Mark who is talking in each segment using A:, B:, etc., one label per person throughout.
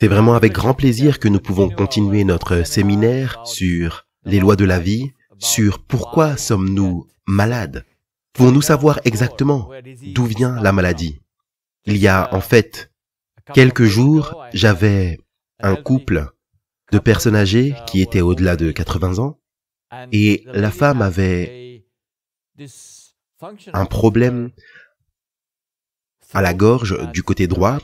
A: C'est vraiment avec grand plaisir que nous pouvons continuer notre séminaire sur les lois de la vie, sur pourquoi sommes-nous malades. Pouvons-nous savoir exactement d'où vient la maladie? Il y a en fait quelques jours, j'avais un couple de personnes âgées qui étaient au-delà de 80 ans et la femme avait un problème à la gorge du côté droit.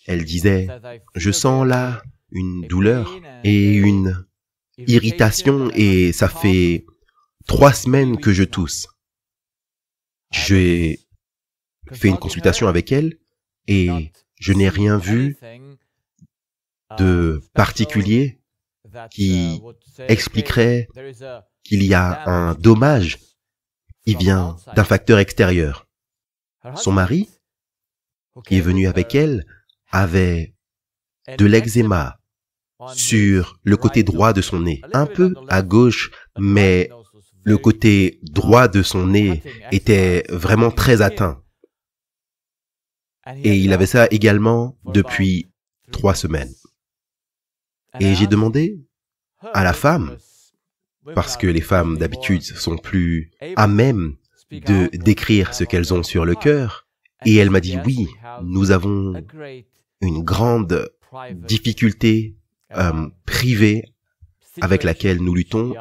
A: Elle disait « Je sens là une douleur et une irritation et ça fait 3 semaines que je tousse. » J'ai fait une consultation avec elle et je n'ai rien vu de particulier qui expliquerait qu'il y a un dommage qui vient d'un facteur extérieur. Son mari, qui est venu avec elle, avait de l'eczéma sur le côté droit de son nez, un peu à gauche, mais le côté droit de son nez était vraiment très atteint. Et il avait ça également depuis 3 semaines. Et j'ai demandé à la femme, parce que les femmes d'habitude sont plus à même de décrire ce qu'elles ont sur le cœur, et elle m'a dit oui, nous avons une grande difficulté privée avec laquelle nous luttons,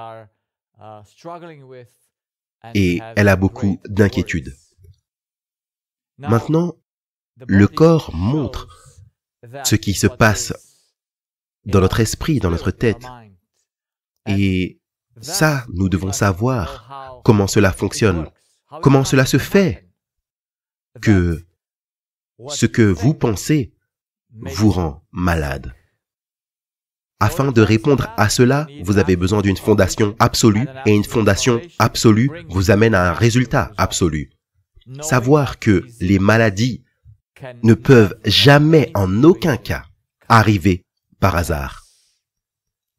A: et elle a beaucoup d'inquiétudes. Maintenant, le corps montre ce qui se passe dans notre esprit, dans notre tête. Et ça, nous devons savoir comment cela fonctionne, comment cela se fait que ce que vous pensez vous rend malade. Afin de répondre à cela, vous avez besoin d'une fondation absolue, et une fondation absolue vous amène à un résultat absolu. Savoir que les maladies ne peuvent jamais, en aucun cas, arriver par hasard.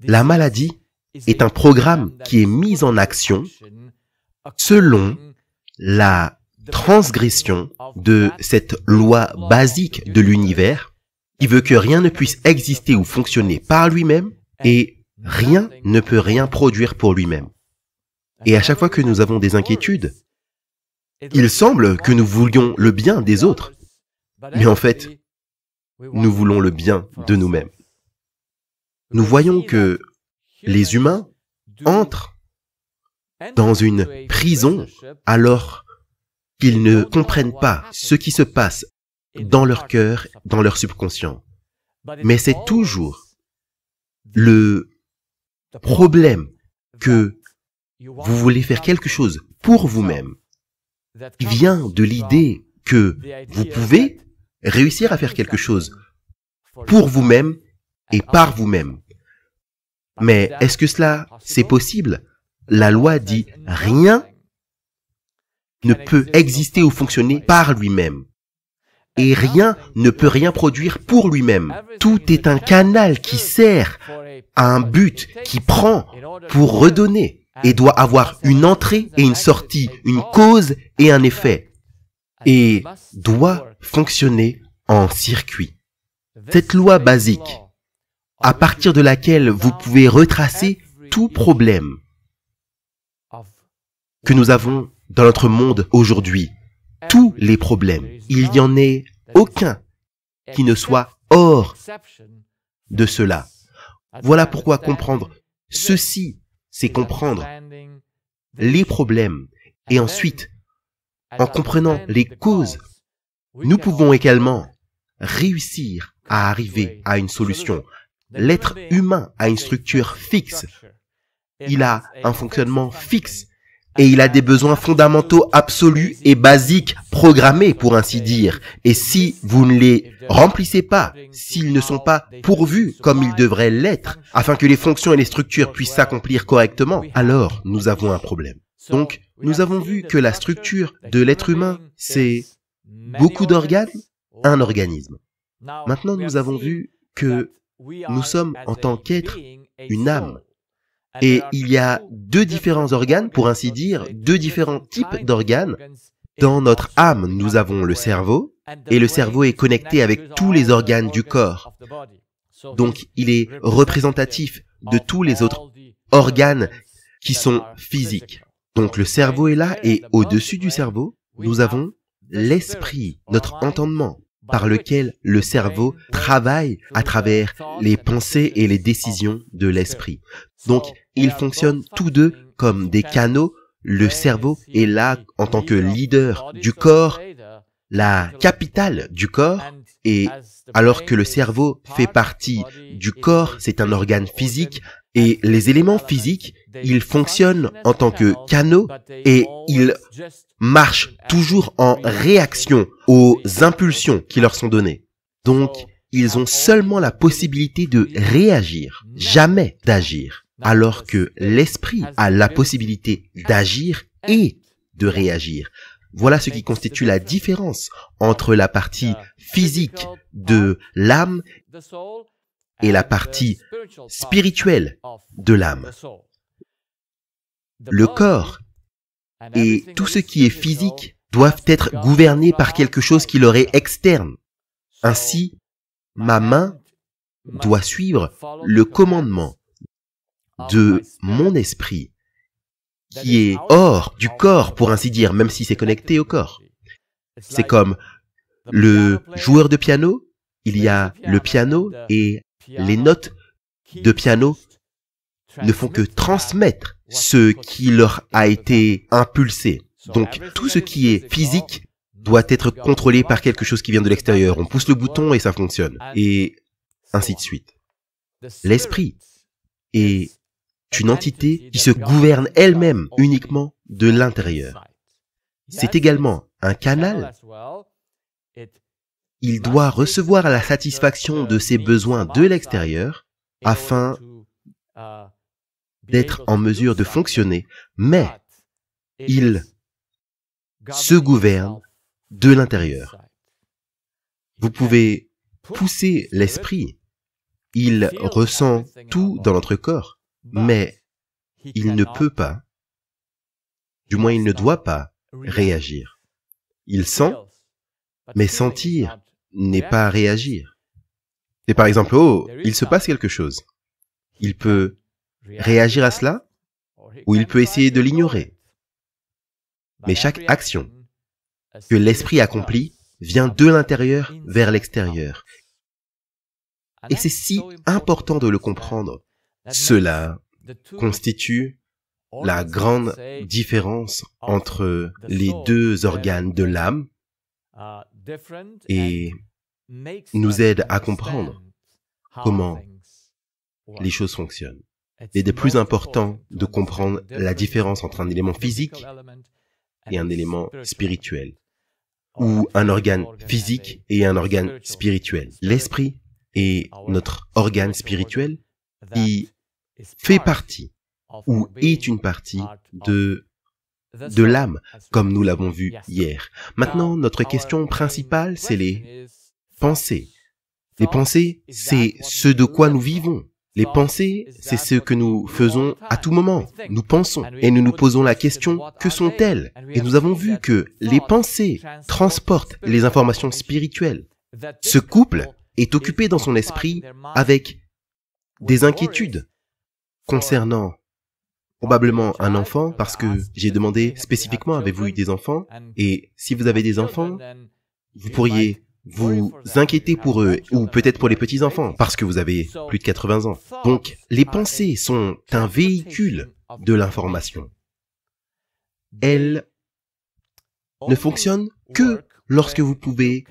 A: La maladie est un programme qui est mis en action selon la transgression de cette loi basique de l'univers qui veut que rien ne puisse exister ou fonctionner par lui-même et rien ne peut rien produire pour lui-même. Et à chaque fois que nous avons des inquiétudes, il semble que nous voulions le bien des autres, mais en fait, nous voulons le bien de nous-mêmes. Nous voyons que les humains entrent dans une prison alors qu'ils ne comprennent pas ce qui se passe dans leur cœur, dans leur subconscient. Mais c'est toujours le problème que vous voulez faire quelque chose pour vous-même qui vient de l'idée que vous pouvez réussir à faire quelque chose pour vous-même et par vous-même. Mais est-ce que cela, c'est possible? La loi dit rien ne peut exister ou fonctionner par lui-même. Et rien ne peut rien produire pour lui-même. Tout est un canal qui sert à un but, qui prend pour redonner et doit avoir une entrée et une sortie, une cause et un effet. Et doit fonctionner en circuit. Cette loi basique, à partir de laquelle vous pouvez retracer tout problème que nous avons dans notre monde aujourd'hui, tous les problèmes, il n'y en ait aucun qui ne soit hors de cela. Voilà pourquoi comprendre ceci, c'est comprendre les problèmes. Et ensuite, en comprenant les causes, nous pouvons également réussir à arriver à une solution. L'être humain a une structure fixe. Il a un fonctionnement fixe. Et il a des besoins fondamentaux absolus et basiques, programmés pour ainsi dire. Et si vous ne les remplissez pas, s'ils ne sont pas pourvus comme ils devraient l'être, afin que les fonctions et les structures puissent s'accomplir correctement, alors nous avons un problème. Donc, nous avons vu que la structure de l'être humain, c'est beaucoup d'organes, un organisme. Maintenant, nous avons vu que nous sommes en tant qu'être une âme. Et il y a 2 différents organes, pour ainsi dire, 2 différents types d'organes. Dans notre âme, nous avons le cerveau, et le cerveau est connecté avec tous les organes du corps. Donc, il est représentatif de tous les autres organes qui sont physiques. Donc, le cerveau est là et au-dessus du cerveau, nous avons l'esprit, notre entendement, par lequel le cerveau travaille à travers les pensées et les décisions de l'esprit. Donc, ils fonctionnent tous deux comme des canaux. Le cerveau est là en tant que leader du corps, la capitale du corps, et alors que le cerveau fait partie du corps, c'est un organe physique, et les éléments physiques, ils fonctionnent en tant que canaux et ils marchent toujours en réaction aux impulsions qui leur sont données. Donc, ils ont seulement la possibilité de réagir, jamais d'agir, alors que l'esprit a la possibilité d'agir et de réagir. Voilà ce qui constitue la différence entre la partie physique de l'âme et la partie spirituelle de l'âme. Le corps et tout ce qui est physique doivent être gouvernés par quelque chose qui leur est externe. Ainsi, ma main doit suivre le commandement de mon esprit, qui est hors du corps, pour ainsi dire, même si c'est connecté au corps. C'est comme le joueur de piano, il y a le piano et les notes de piano ne font que transmettre ce qui leur a été impulsé. Donc tout ce qui est physique doit être contrôlé par quelque chose qui vient de l'extérieur. On pousse le bouton et ça fonctionne. Et ainsi de suite. L'esprit est une entité qui se gouverne elle-même uniquement de l'intérieur. C'est également un canal. Il doit recevoir la satisfaction de ses besoins de l'extérieur afin d'être en mesure de fonctionner, mais il se gouverne de l'intérieur. Vous pouvez pousser l'esprit. Il ressent tout dans notre corps, mais il ne peut pas, du moins il ne doit pas, réagir. Il sent, mais sentir n'est pas réagir. C'est par exemple, oh, il se passe quelque chose. Il peut réagir à cela, ou il peut essayer de l'ignorer. Mais chaque action que l'esprit accomplit vient de l'intérieur vers l'extérieur. Et c'est si important de le comprendre. Cela constitue la grande différence entre les deux organes de l'âme et nous aide à comprendre comment les choses fonctionnent. Il est plus important de comprendre la différence entre un élément physique et un élément spirituel, ou un organe physique et un organe spirituel. L'esprit est notre organe spirituel qui fait partie ou est une partie de l'âme, comme nous l'avons vu hier. Maintenant, notre question principale, c'est les pensées. Les pensées, c'est ce de quoi nous vivons. Les pensées, c'est ce que nous faisons à tout moment. Nous pensons et nous nous posons la question, que sont-elles? Et nous avons vu que les pensées transportent les informations spirituelles. Ce couple est occupé dans son esprit avec des inquiétudes concernant probablement un enfant, parce que j'ai demandé spécifiquement, avez-vous eu des enfants? Et si vous avez des enfants, vous pourriez vous inquiéter pour eux, ou peut-être pour les petits-enfants, parce que vous avez plus de 80 ans. Donc, les pensées sont un véhicule de l'information. Elles ne fonctionnent que lorsque vous pouvez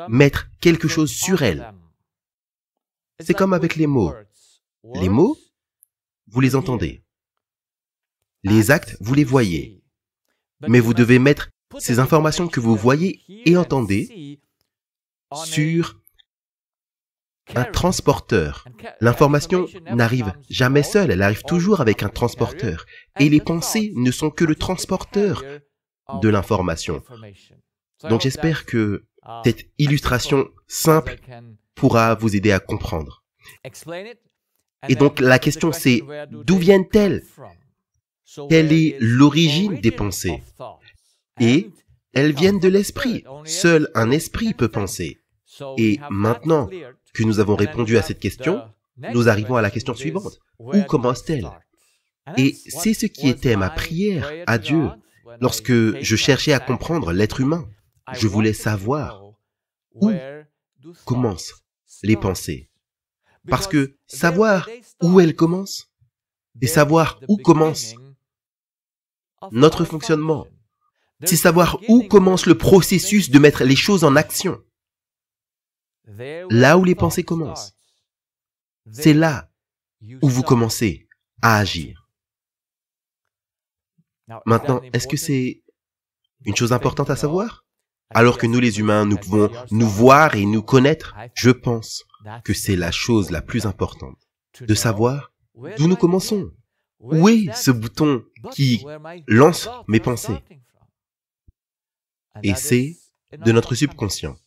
A: mettre quelque chose sur elles. C'est comme avec les mots. Les mots, vous les entendez. Les actes, vous les voyez. Mais vous devez mettre ces informations que vous voyez et entendez sur un transporteur. L'information n'arrive jamais seule, elle arrive toujours avec un transporteur. Et les pensées ne sont que le transporteur de l'information. Donc j'espère que cette illustration simple pourra vous aider à comprendre. Et donc la question c'est, d'où viennent-elles? Quelle est l'origine des pensées? Et elles viennent de l'esprit. Seul un esprit peut penser. Et maintenant que nous avons répondu à cette question, nous arrivons à la question suivante. Où commence-t-elle? Et c'est ce qui était ma prière à Dieu lorsque je cherchais à comprendre l'être humain. Je voulais savoir où commencent les pensées. Parce que savoir où elles commencent et savoir où commence notre fonctionnement, c'est savoir où commence le processus de mettre les choses en action. Là où les pensées commencent, c'est là où vous commencez à agir. Maintenant, est-ce que c'est une chose importante à savoir? Alors que nous les humains, nous pouvons nous voir et nous connaître, je pense que c'est la chose la plus importante, de savoir d'où nous commençons. Où est ce bouton qui lance mes pensées? Et c'est de notre subconscient.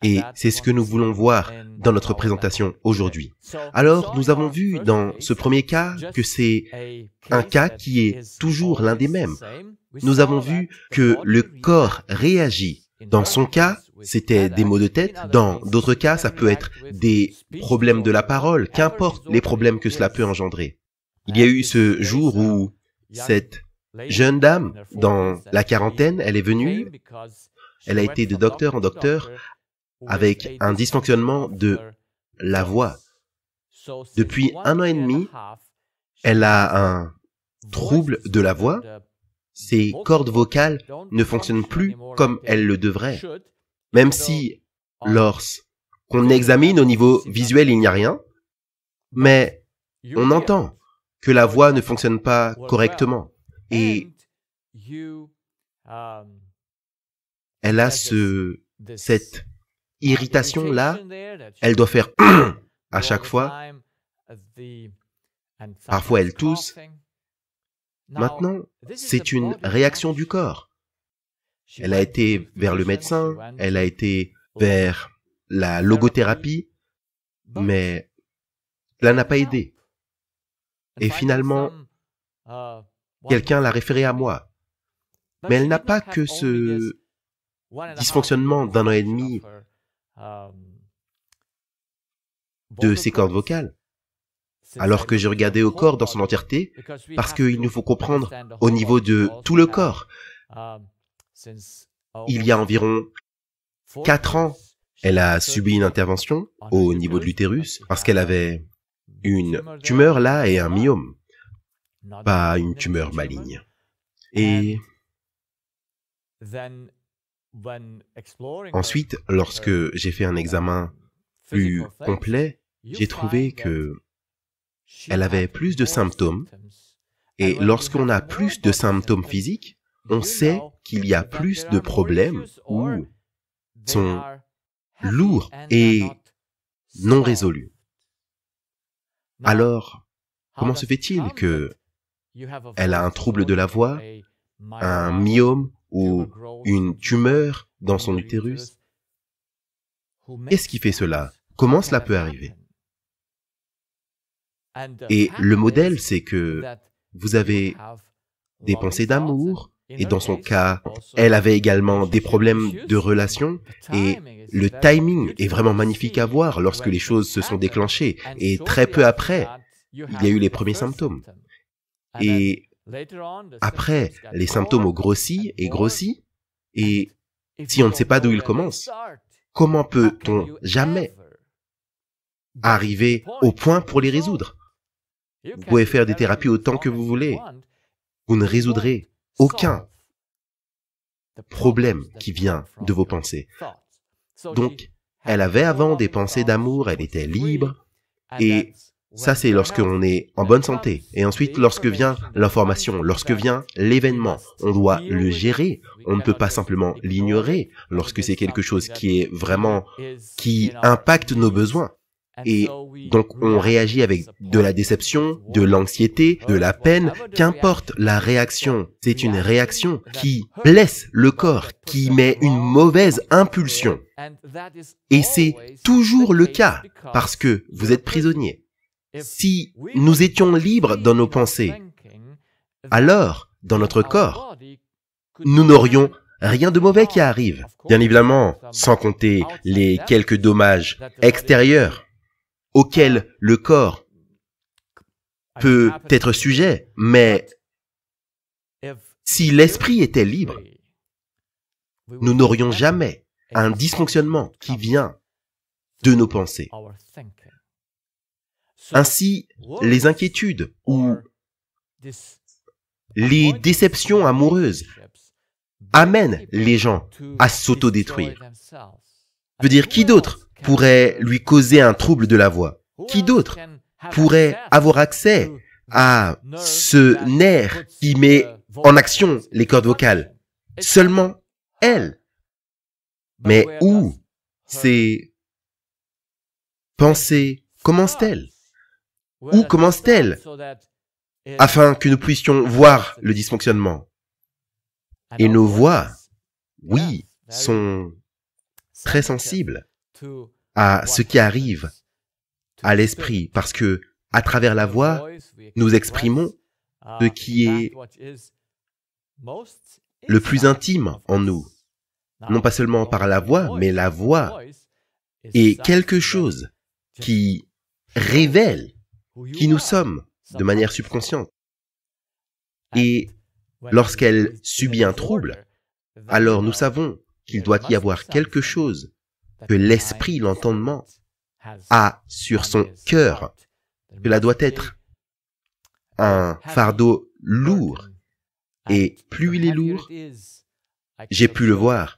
A: Et c'est ce que nous voulons voir dans notre présentation aujourd'hui. Alors, nous avons vu dans ce premier cas que c'est un cas qui est toujours l'un des mêmes. Nous avons vu que le corps réagit. Dans son cas, c'était des maux de tête. Dans d'autres cas, ça peut être des problèmes de la parole, qu'importe les problèmes que cela peut engendrer. Il y a eu ce jour où cette jeune dame, dans la quarantaine, elle est venue, elle a été de docteur en docteur avec un dysfonctionnement de la voix. Depuis 1 an et demi, elle a un trouble de la voix. Ses cordes vocales ne fonctionnent plus comme elles le devraient. Même si, lorsqu'on examine au niveau visuel, il n'y a rien, mais on entend que la voix ne fonctionne pas correctement. Et elle a cette irritation-là, elle doit faire à chaque fois. Parfois, elle tousse. Maintenant, c'est une réaction du corps. Elle a été vers le médecin, elle a été vers la logothérapie, mais cela n'a pas aidé. Et finalement, quelqu'un l'a référée à moi. Mais elle n'a pas que ce dysfonctionnement d'1 an et demi de ses cordes vocales. Alors que j'ai regardé au corps dans son entièreté, parce qu'il nous faut comprendre au niveau de tout le corps. Il y a environ 4 ans, elle a subi une intervention au niveau de l'utérus parce qu'elle avait une tumeur là et un myome, pas une tumeur maligne. Et ensuite, lorsque j'ai fait un examen plus complet, j'ai trouvé que elle avait plus de symptômes. Et lorsqu'on a plus de symptômes physiques, on sait qu'il y a plus de problèmes ou sont lourds et non résolus. Alors, comment se fait-il que elle a un trouble de la voix, un myome ou une tumeur dans son utérus? Qu'est-ce qui fait cela? Comment cela peut arriver? Et le modèle, c'est que vous avez des pensées d'amour, et dans son cas, elle avait également des problèmes de relation, et le timing est vraiment magnifique à voir lorsque les choses se sont déclenchées, et très peu après, il y a eu les premiers symptômes. Et après, les symptômes ont grossi, et si on ne sait pas d'où ils commencent, comment peut-on jamais arriver au point pour les résoudre? Vous pouvez faire des thérapies autant que vous voulez. Vous ne résoudrez aucun problème qui vient de vos pensées. Donc, elle avait avant des pensées d'amour, elle était libre, et ça c'est lorsqu'on est en bonne santé. Et ensuite, lorsque vient l'information, lorsque vient l'événement, on doit le gérer, on ne peut pas simplement l'ignorer lorsque c'est quelque chose qui impacte nos besoins. Et donc on réagit avec de la déception, de l'anxiété, de la peine, qu'importe la réaction. C'est une réaction qui blesse le corps, qui met une mauvaise impulsion. Et c'est toujours le cas parce que vous êtes prisonnier. Si nous étions libres dans nos pensées, alors, dans notre corps, nous n'aurions rien de mauvais qui arrive. Bien évidemment, sans compter les quelques dommages extérieurs auxquels le corps peut être sujet, mais si l'esprit était libre, nous n'aurions jamais un dysfonctionnement qui vient de nos pensées. Ainsi, les inquiétudes ou les déceptions amoureuses amènent les gens à s'autodétruire. Je veux dire, qui d'autre pourrait lui causer un trouble de la voix? Qui d'autre pourrait avoir accès à ce nerf qui met en action les cordes vocales? Seulement elle. Mais où ces pensées commencent-elles? Où commencent-elles afin que nous puissions voir le dysfonctionnement? Et nos voix, oui, sont très sensibles à ce qui arrive à l'esprit, parce que à travers la voix, nous exprimons ce qui est le plus intime en nous. Non pas seulement par la voix, mais la voix est quelque chose qui révèle qui nous sommes de manière subconsciente. Et lorsqu'elle subit un trouble, alors nous savons qu'il doit y avoir quelque chose que l'esprit, l'entendement, a sur son cœur. Cela doit être un fardeau lourd. Et plus il est lourd, j'ai pu le voir,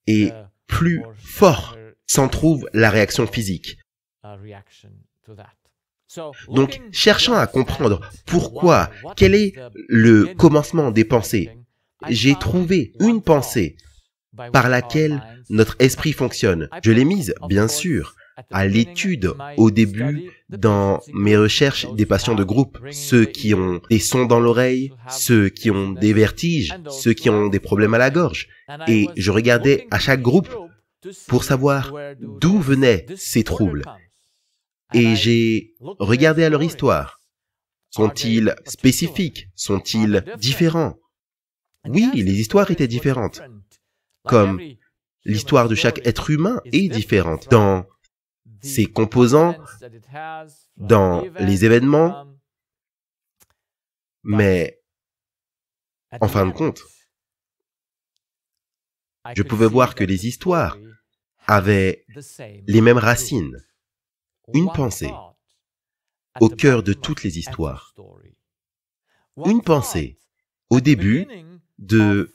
A: et plus fort s'en trouve la réaction physique. Donc, cherchant à comprendre pourquoi, quel est le commencement des pensées, j'ai trouvé une pensée par laquelle notre esprit fonctionne. Je l'ai mise, bien sûr, à l'étude au début dans mes recherches des patients de groupe, ceux qui ont des sons dans l'oreille, ceux qui ont des vertiges, ceux qui ont des problèmes à la gorge. Et je regardais à chaque groupe pour savoir d'où venaient ces troubles. Et j'ai regardé à leur histoire. Sont-ils spécifiques? Sont-ils différents? Oui, les histoires étaient différentes. Comme l'histoire de chaque être humain est différente dans ses composants, dans les événements. Mais, en fin de compte, je pouvais voir que les histoires avaient les mêmes racines. Une pensée au cœur de toutes les histoires. Une pensée au début de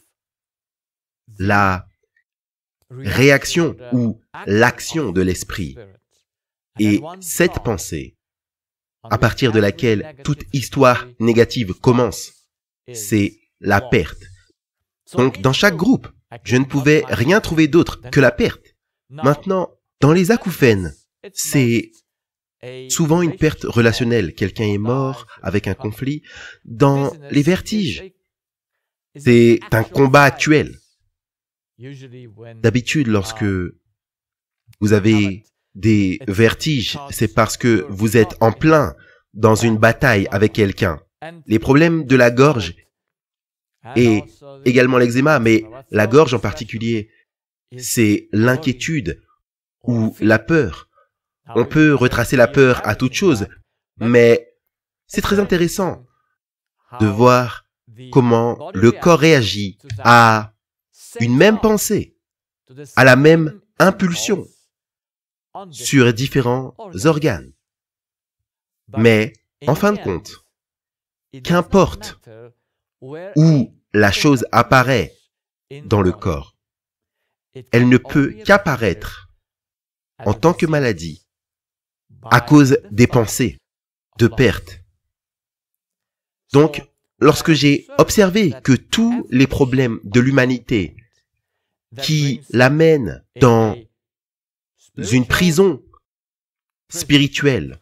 A: la réaction ou l'action de l'esprit. Et cette pensée, à partir de laquelle toute histoire négative commence, c'est la perte. Donc, dans chaque groupe, je ne pouvais rien trouver d'autre que la perte. Maintenant, dans les acouphènes, c'est souvent une perte relationnelle. Quelqu'un est mort avec un conflit. Dans les vertiges, c'est un combat actuel. D'habitude, lorsque vous avez des vertiges, c'est parce que vous êtes en plein dans une bataille avec quelqu'un. Les problèmes de la gorge et également l'eczéma, mais la gorge en particulier, c'est l'inquiétude ou la peur. On peut retracer la peur à toute chose, mais c'est très intéressant de voir comment le corps réagit à une même pensée, à la même impulsion sur différents organes. Mais, en fin de compte, qu'importe où la chose apparaît dans le corps, elle ne peut qu'apparaître en tant que maladie à cause des pensées de perte. Donc, lorsque j'ai observé que tous les problèmes de l'humanité qui l'amènent dans une prison spirituelle,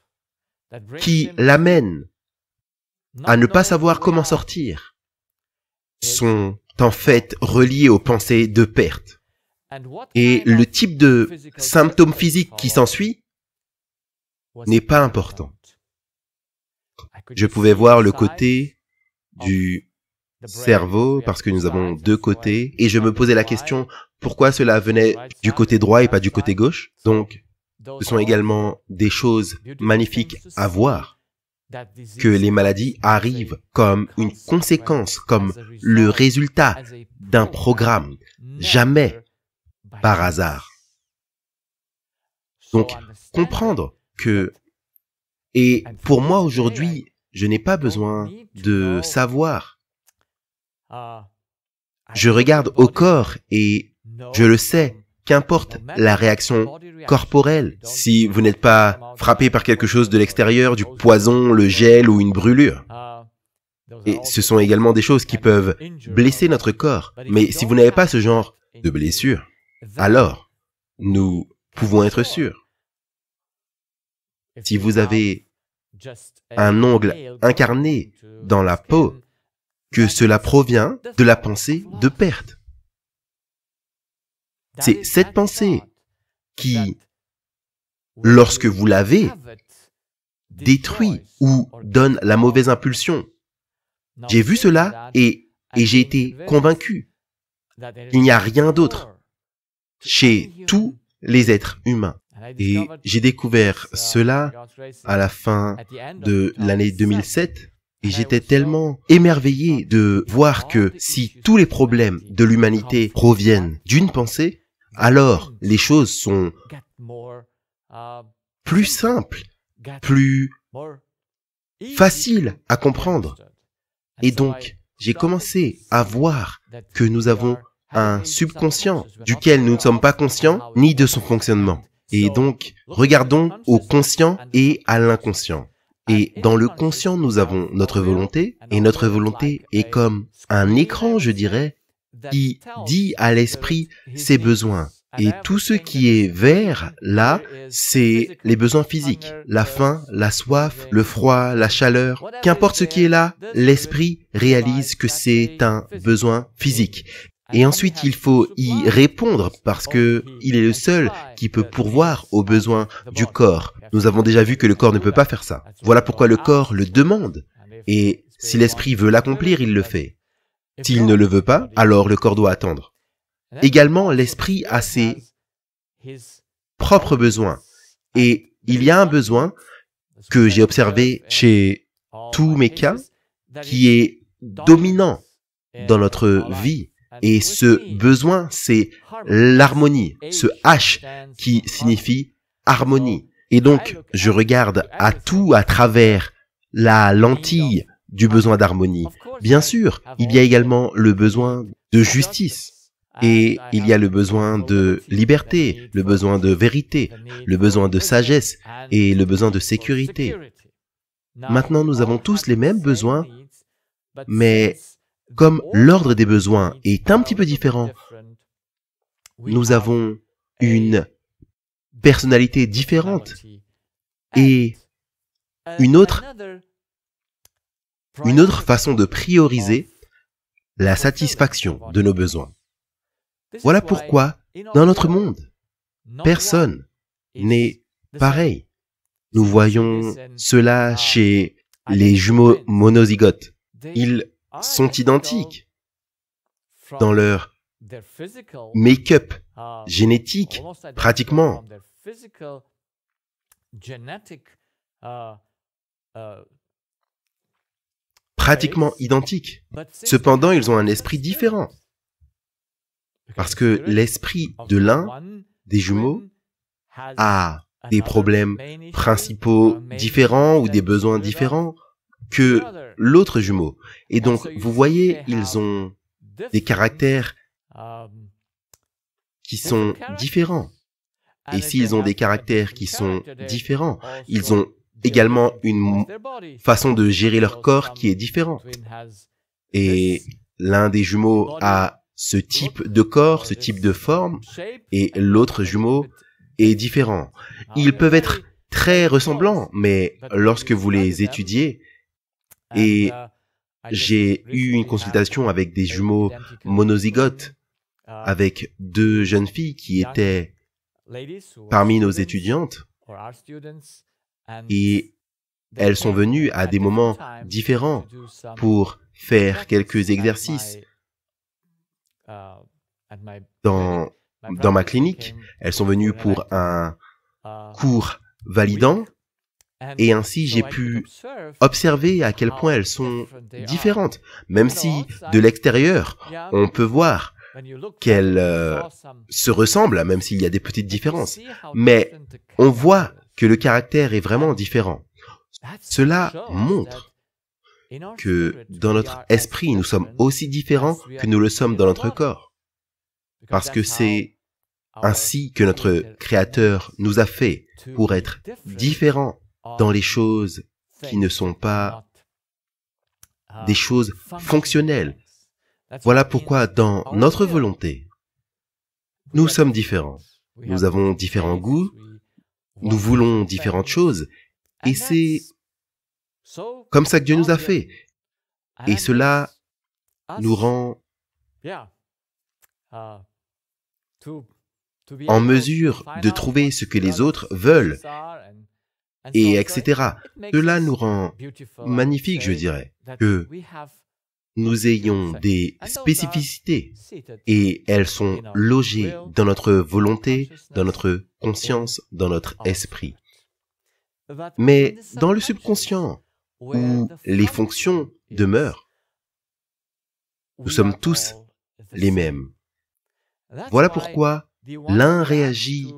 A: qui l'amènent à ne pas savoir comment sortir, sont en fait reliés aux pensées de perte. Et le type de symptômes physiques qui s'ensuit n'est pas important. Je pouvais voir le côté du cerveau parce que nous avons deux côtés. Et je me posais la question, pourquoi cela venait du côté droit et pas du côté gauche? Donc, ce sont également des choses magnifiques à voir, que les maladies arrivent comme une conséquence, comme le résultat d'un programme, jamais par hasard. Donc, comprendre que, et pour moi aujourd'hui, je n'ai pas besoin de savoir. Je regarde au corps et je le sais, qu'importe la réaction corporelle, si vous n'êtes pas frappé par quelque chose de l'extérieur, du poison, le gel ou une brûlure. Et ce sont également des choses qui peuvent blesser notre corps. Mais si vous n'avez pas ce genre de blessure, alors nous pouvons être sûrs. Si vous avez un ongle incarné dans la peau, que cela provient de la pensée de perte. C'est cette pensée qui, lorsque vous l'avez, détruit ou donne la mauvaise impulsion. J'ai vu cela et j'ai été convaincu. Il n'y a rien d'autre chez tous les êtres humains. Et j'ai découvert cela à la fin de l'année 2007. Et j'étais tellement émerveillé de voir que si tous les problèmes de l'humanité proviennent d'une pensée, alors les choses sont plus simples, plus faciles à comprendre. Et donc, j'ai commencé à voir que nous avons un subconscient duquel nous ne sommes pas conscients ni de son fonctionnement. Et donc, regardons au conscient et à l'inconscient. Et dans le conscient, nous avons notre volonté, et notre volonté est comme un écran, je dirais, qui dit à l'esprit ses besoins. Et tout ce qui est vert, là, c'est les besoins physiques. La faim, la soif, le froid, la chaleur. Qu'importe ce qui est là, l'esprit réalise que c'est un besoin physique. Et ensuite, il faut y répondre parce que il est le seul qui peut pourvoir aux besoins du corps. Nous avons déjà vu que le corps ne peut pas faire ça. Voilà pourquoi le corps le demande. Et si l'esprit veut l'accomplir, il le fait. S'il ne le veut pas, alors le corps doit attendre. Également, l'esprit a ses propres besoins. Et il y a un besoin que j'ai observé chez tous mes cas qui est dominant dans notre vie. Et ce besoin, c'est l'harmonie, ce H qui signifie harmonie. Et donc, je regarde à tout à travers la lentille du besoin d'harmonie. Bien sûr, il y a également le besoin de justice. Et il y a le besoin de liberté, le besoin de vérité, le besoin de sagesse et le besoin de sécurité. Maintenant, nous avons tous les mêmes besoins, mais comme l'ordre des besoins est un petit peu différent, nous avons une personnalité différente et une autre façon de prioriser la satisfaction de nos besoins. Voilà pourquoi, dans notre monde, personne n'est pareil. Nous voyons cela chez les jumeaux monozygotes. Ils sont identiques dans leur make-up génétique, pratiquement. Pratiquement identiques. Cependant, ils ont un esprit différent. Parce que l'esprit de l'un des jumeaux a des problèmes principaux différents ou des besoins différents que l'autre jumeau. Et donc, vous voyez, ils ont des caractères qui sont différents. Et s'ils ont des caractères qui sont différents, ils ont également une façon de gérer leur corps qui est différente. Et l'un des jumeaux a ce type de corps, ce type de forme, et l'autre jumeau est différent. Ils peuvent être très ressemblants, mais lorsque vous les étudiez, et j'ai eu une consultation avec des jumeaux monozygotes, avec deux jeunes filles qui étaient parmi nos étudiantes, et elles sont venues à des moments différents pour faire quelques exercices. Dans ma clinique, elles sont venues pour un cours validant et ainsi j'ai pu observer à quel point elles sont différentes. Même si de l'extérieur, on peut voir qu'elles se ressemblent, même s'il y a des petites différences. Mais on voit que le caractère est vraiment différent. Cela montre que dans notre esprit, nous sommes aussi différents que nous le sommes dans notre corps. Parce que c'est ainsi que notre Créateur nous a fait pour être différents dans les choses qui ne sont pas des choses fonctionnelles. Voilà pourquoi dans notre volonté, nous sommes différents. Nous avons différents goûts, nous voulons différentes choses, et c'est comme ça que Dieu nous a fait. Et cela nous rend en mesure de trouver ce que les autres veulent, et etc. Cela nous rend magnifique, je dirais, que nous ayons des spécificités, et elles sont logées dans notre volonté, dans notre conscience, dans notre esprit. Mais dans le subconscient, où les fonctions demeurent, nous sommes tous les mêmes. Voilà pourquoi l'un réagit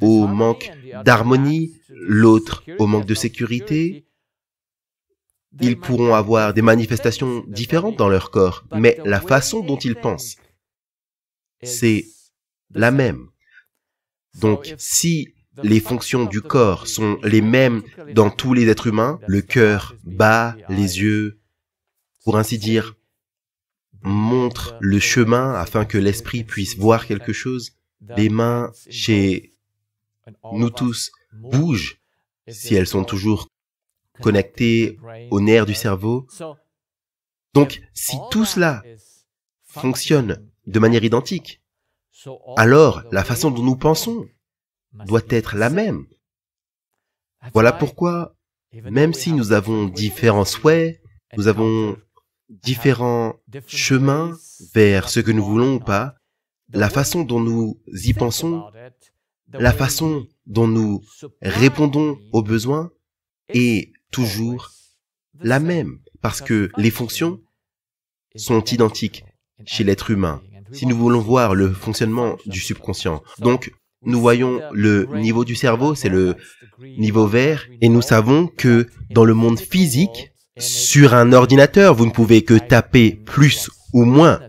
A: au manque d'harmonie, l'autre au manque de sécurité. Ils pourront avoir des manifestations différentes dans leur corps, mais la façon dont ils pensent, c'est la même. Donc, si les fonctions du corps sont les mêmes dans tous les êtres humains, le cœur bat, les yeux, pour ainsi dire, montrent le chemin afin que l'esprit puisse voir quelque chose, les mains chez nous tous bougent si elles sont toujours connectées aux nerfs du cerveau. Donc, si tout cela fonctionne de manière identique, alors la façon dont nous pensons doit être la même. Voilà pourquoi, même si nous avons différents souhaits, nous avons différents chemins vers ce que nous voulons ou pas, la façon dont nous y pensons, la façon dont nous répondons aux besoins est toujours la même, parce que les fonctions sont identiques chez l'être humain. Si nous voulons voir le fonctionnement du subconscient, donc nous voyons le niveau du cerveau, c'est le niveau vert, et nous savons que dans le monde physique, sur un ordinateur, vous ne pouvez que taper plus ou moins,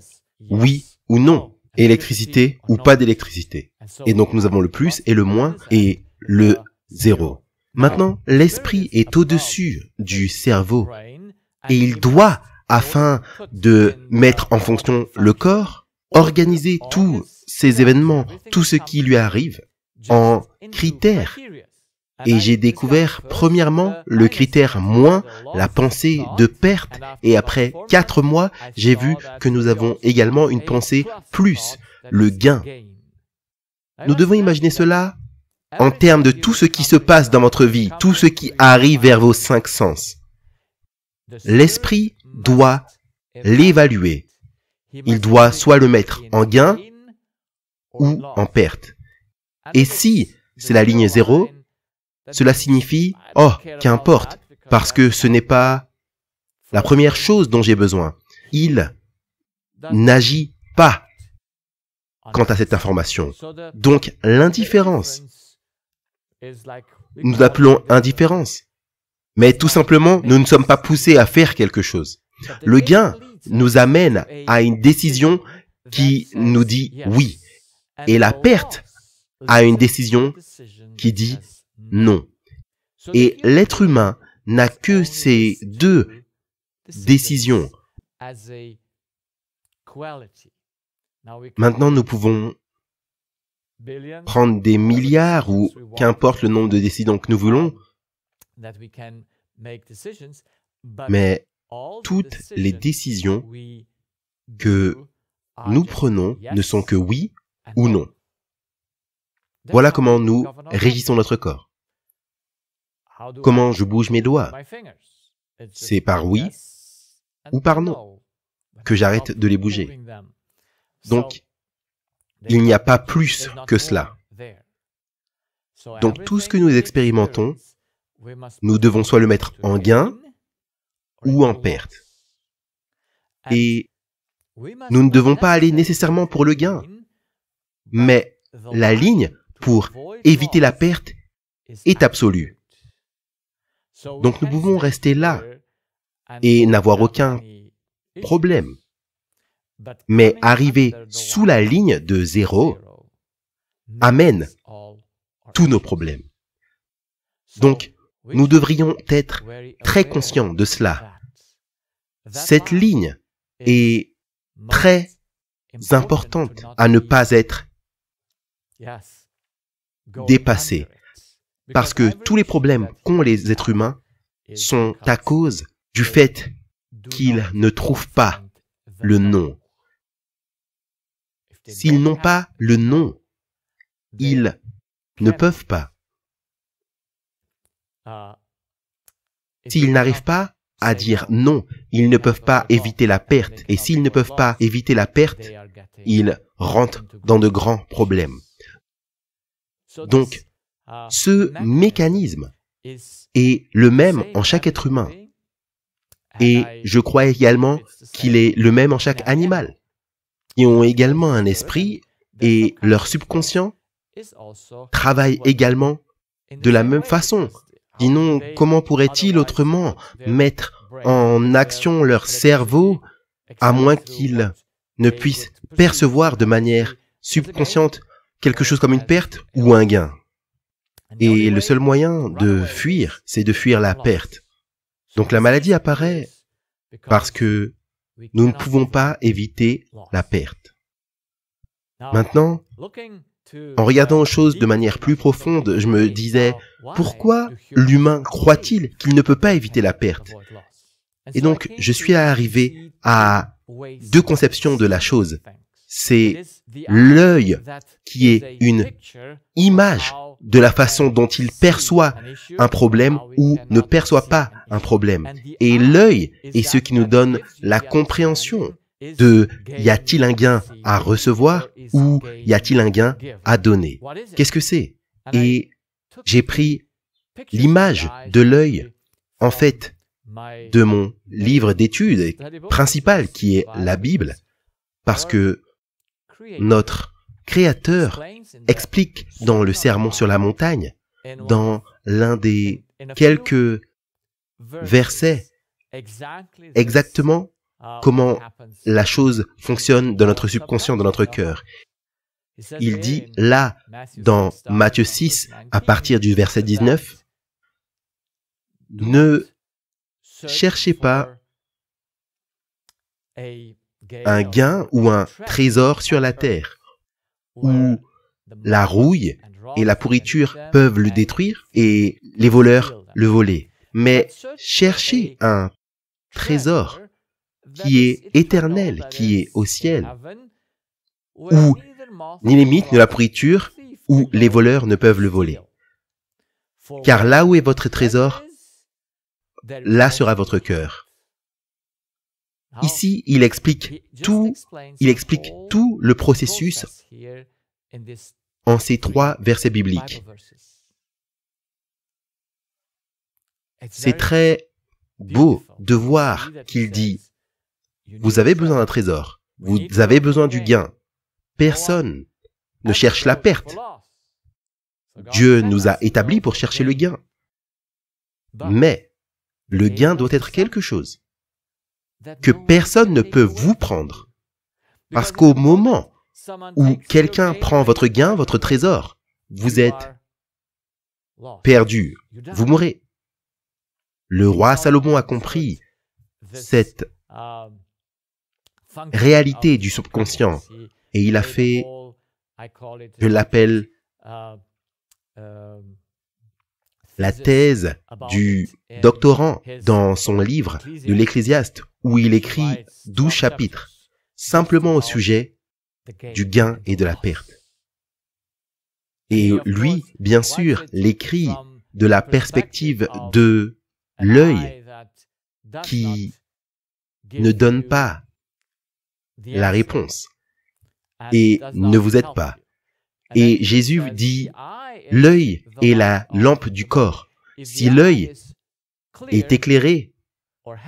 A: oui ou non, électricité ou pas d'électricité. Et donc nous avons le plus et le moins et le zéro. Maintenant, l'esprit est au-dessus du cerveau et il doit, afin de mettre en fonction le corps, organiser tous ces événements, tout ce qui lui arrive en critères. Et j'ai découvert premièrement le critère moins, la pensée de perte, et après 4 mois, j'ai vu que nous avons également une pensée plus, le gain. Nous devons imaginer cela en termes de tout ce qui se passe dans votre vie, tout ce qui arrive vers vos 5 sens. L'esprit doit l'évaluer. Il doit soit le mettre en gain ou en perte. Et si c'est la ligne 0, cela signifie « Oh, qu'importe, parce que ce n'est pas la première chose dont j'ai besoin. » Il n'agit pas quant à cette information. Donc, l'indifférence, nous l'appelons indifférence. Mais tout simplement, nous ne sommes pas poussés à faire quelque chose. Le gain nous amène à une décision qui nous dit « oui ». Et la perte à une décision qui dit non. Et l'être humain n'a que ces 2 décisions. Maintenant, nous pouvons prendre des milliards ou qu'importe le nombre de décisions que nous voulons, mais toutes les décisions que nous prenons ne sont que oui ou non. Voilà comment nous régissons notre corps. Comment je bouge mes doigts? C'est par oui ou par non, que j'arrête de les bouger. Donc, il n'y a pas plus que cela. Donc, tout ce que nous expérimentons, nous devons soit le mettre en gain ou en perte. Et nous ne devons pas aller nécessairement pour le gain, mais la ligne pour éviter la perte est absolue. Donc nous pouvons rester là et n'avoir aucun problème. Mais arriver sous la ligne de 0 amène tous nos problèmes. Donc, nous devrions être très conscients de cela. Cette ligne est très importante à ne pas être dépassée. Parce que tous les problèmes qu'ont les êtres humains sont à cause du fait qu'ils ne trouvent pas le non. S'ils n'ont pas le non, ils ne peuvent pas. S'ils n'arrivent pas à dire non, ils ne peuvent pas éviter la perte. Et s'ils ne peuvent pas éviter la perte, ils rentrent dans de grands problèmes. Donc, ce mécanisme est le même en chaque être humain. Et je crois également qu'il est le même en chaque animal. Ils ont également un esprit et leur subconscient travaille également de la même façon. Sinon, comment pourraient-ils autrement mettre en action leur cerveau à moins qu'ils ne puissent percevoir de manière subconsciente quelque chose comme une perte ou un gain? Et le seul moyen de fuir, c'est de fuir la perte. Donc la maladie apparaît parce que nous ne pouvons pas éviter la perte. Maintenant, en regardant aux choses de manière plus profonde, je me disais, pourquoi l'humain croit-il qu'il ne peut pas éviter la perte? Et donc, je suis arrivé à deux conceptions de la chose. C'est l'œil qui est une image de la façon dont il perçoit un problème ou ne perçoit pas un problème. Et l'œil est ce qui nous donne la compréhension de y a-t-il un gain à recevoir ou y a-t-il un gain à donner? Qu'est-ce que c'est? Et j'ai pris l'image de l'œil, en fait, de mon livre d'études principal qui est la Bible, parce que notre Créateur explique dans le Sermon sur la montagne, dans l'un des quelques versets, exactement comment la chose fonctionne dans notre subconscient, dans notre cœur. Il dit là, dans Matthieu 6, à partir du verset 19, « Ne cherchez pas un gain ou un trésor sur la terre, où la rouille et la pourriture peuvent le détruire et les voleurs le voler. Mais cherchez un trésor qui est éternel, qui est au ciel, où ni les mythes, ni la pourriture, où les voleurs ne peuvent le voler. Car là où est votre trésor, là sera votre cœur. » Ici, il explique tout le processus en ces 3 versets bibliques. C'est très beau de voir qu'il dit, vous avez besoin d'un trésor, vous avez besoin du gain. Personne ne cherche la perte. Dieu nous a établis pour chercher le gain. Mais le gain doit être quelque chose que personne ne peut vous prendre. Parce qu'au moment où quelqu'un prend votre gain, votre trésor, vous êtes perdu, vous mourrez. Le roi Salomon a compris cette réalité du subconscient et il a fait, je l'appelle, la thèse du doctorant dans son livre de l'Ecclésiaste, où il écrit 12 chapitres, simplement au sujet du gain et de la perte. Et lui, bien sûr, l'écrit de la perspective de l'œil qui ne donne pas la réponse et ne vous aide pas. Et Jésus dit, l'œil est la lampe du corps. Si l'œil est éclairé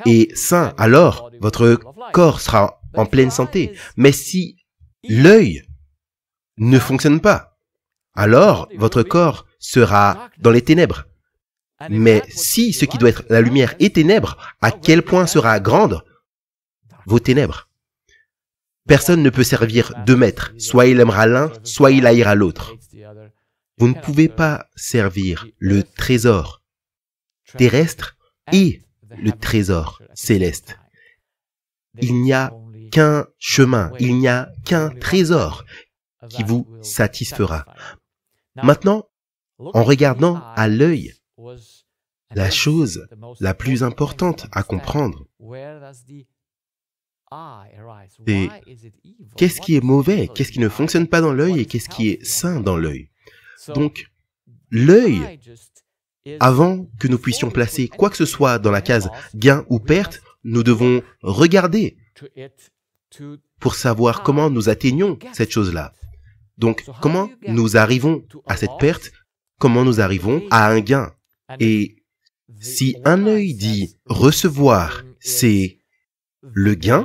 A: et sain, alors votre corps sera en pleine santé. Mais si l'œil ne fonctionne pas, alors votre corps sera dans les ténèbres. Mais si ce qui doit être la lumière est ténèbres, à quel point sera grande vos ténèbres? Personne ne peut servir deux maîtres. Soit il aimera l'un, soit il haïra l'autre. Vous ne pouvez pas servir le trésor terrestre et le trésor céleste. Il n'y a qu'un chemin, il n'y a qu'un trésor qui vous satisfera. Maintenant, en regardant à l'œil, la chose la plus importante à comprendre, c'est qu'est-ce qui est mauvais, qu'est-ce qui ne fonctionne pas dans l'œil et qu'est-ce qui est sain dans l'œil. Donc, l'œil, avant que nous puissions placer quoi que ce soit dans la case gain ou perte, nous devons regarder pour savoir comment nous atteignons cette chose-là. Donc, comment nous arrivons à cette perte, comment nous arrivons à un gain. Et si un œil dit recevoir, c'est le gain,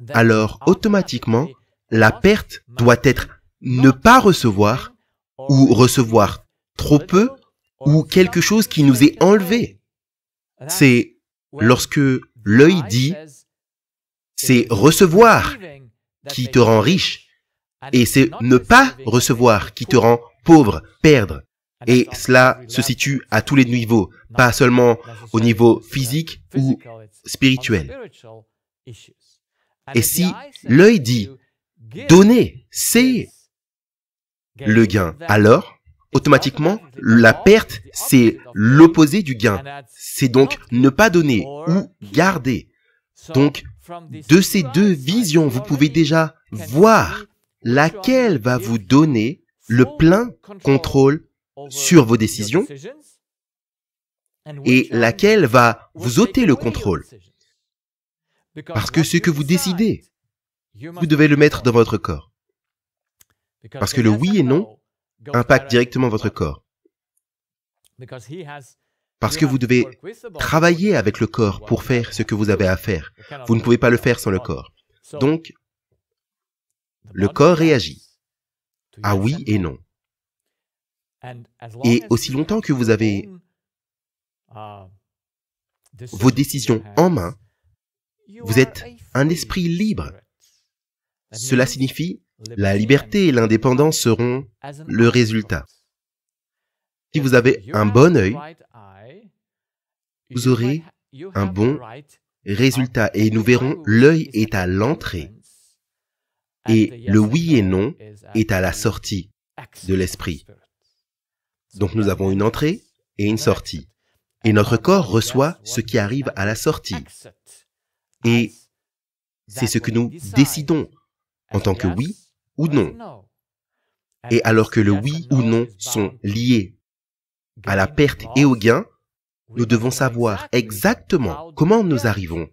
A: alors automatiquement, la perte doit être ne pas recevoir ou recevoir trop peu ou quelque chose qui nous est enlevé. C'est lorsque l'œil dit c'est recevoir qui te rend riche et c'est ne pas recevoir qui te rend pauvre, perdre. Et cela se situe à tous les niveaux, pas seulement au niveau physique ou spirituel. Et si l'œil dit donner, c'est le gain, alors automatiquement la perte, c'est l'opposé du gain. C'est donc ne pas donner ou garder. Donc, de ces deux visions, vous pouvez déjà voir laquelle va vous donner le plein contrôle sur vos décisions et laquelle va vous ôter le contrôle. Parce que ce que vous décidez, vous devez le mettre dans votre corps. Parce que le oui et non impacte directement votre corps. Parce que vous devez travailler avec le corps pour faire ce que vous avez à faire. Vous ne pouvez pas le faire sans le corps. Donc, le corps réagit à oui et non. Et aussi longtemps que vous avez vos décisions en main, vous êtes un esprit libre. Cela signifie la liberté et l'indépendance seront le résultat. Si vous avez un bon œil, vous aurez un bon résultat. Et nous verrons, l'œil est à l'entrée et le oui et non est à la sortie de l'esprit. Donc nous avons une entrée et une sortie. Et notre corps reçoit ce qui arrive à la sortie. Et c'est ce que nous décidons en tant que oui ou non. Et alors que le oui ou non sont liés à la perte et au gain, nous devons savoir exactement comment nous arrivons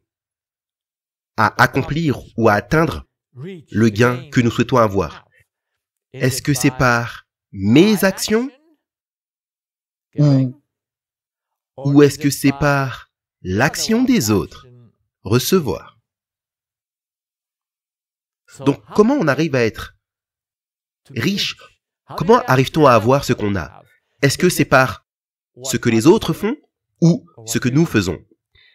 A: à accomplir ou à atteindre le gain que nous souhaitons avoir. Est-ce que c'est par mes actions ou est-ce que c'est par l'action des autres? Recevoir. Donc, comment on arrive à être riche? Comment arrive-t-on à avoir ce qu'on a? Est-ce que c'est par ce que les autres font ou ce que nous faisons?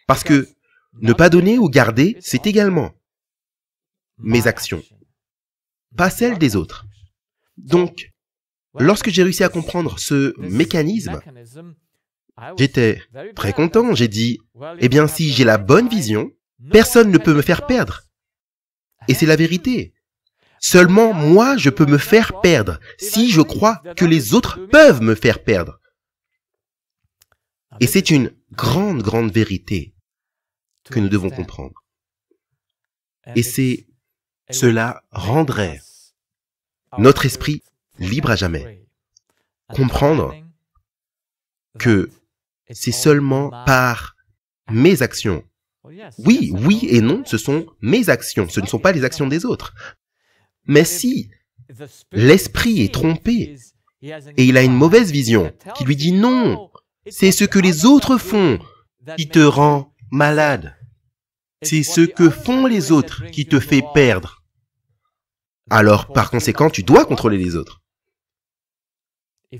A: Parce que ne pas donner ou garder, c'est également mes actions, pas celles des autres. Donc, lorsque j'ai réussi à comprendre ce mécanisme, j'étais très content. J'ai dit, eh bien, si j'ai la bonne vision, personne ne peut me faire perdre. Et c'est la vérité. Seulement moi, je peux me faire perdre si je crois que les autres peuvent me faire perdre. Et c'est une grande, grande vérité que nous devons comprendre. Et cela rendrait notre esprit libre à jamais. Comprendre que c'est seulement par mes actions Oui, oui et non, ce sont mes actions, ce ne sont pas les actions des autres. Mais si l'esprit est trompé et il a une mauvaise vision qui lui dit non, c'est ce que les autres font qui te rend malade. C'est ce que font les autres qui te fait perdre. Alors, par conséquent, tu dois contrôler les autres.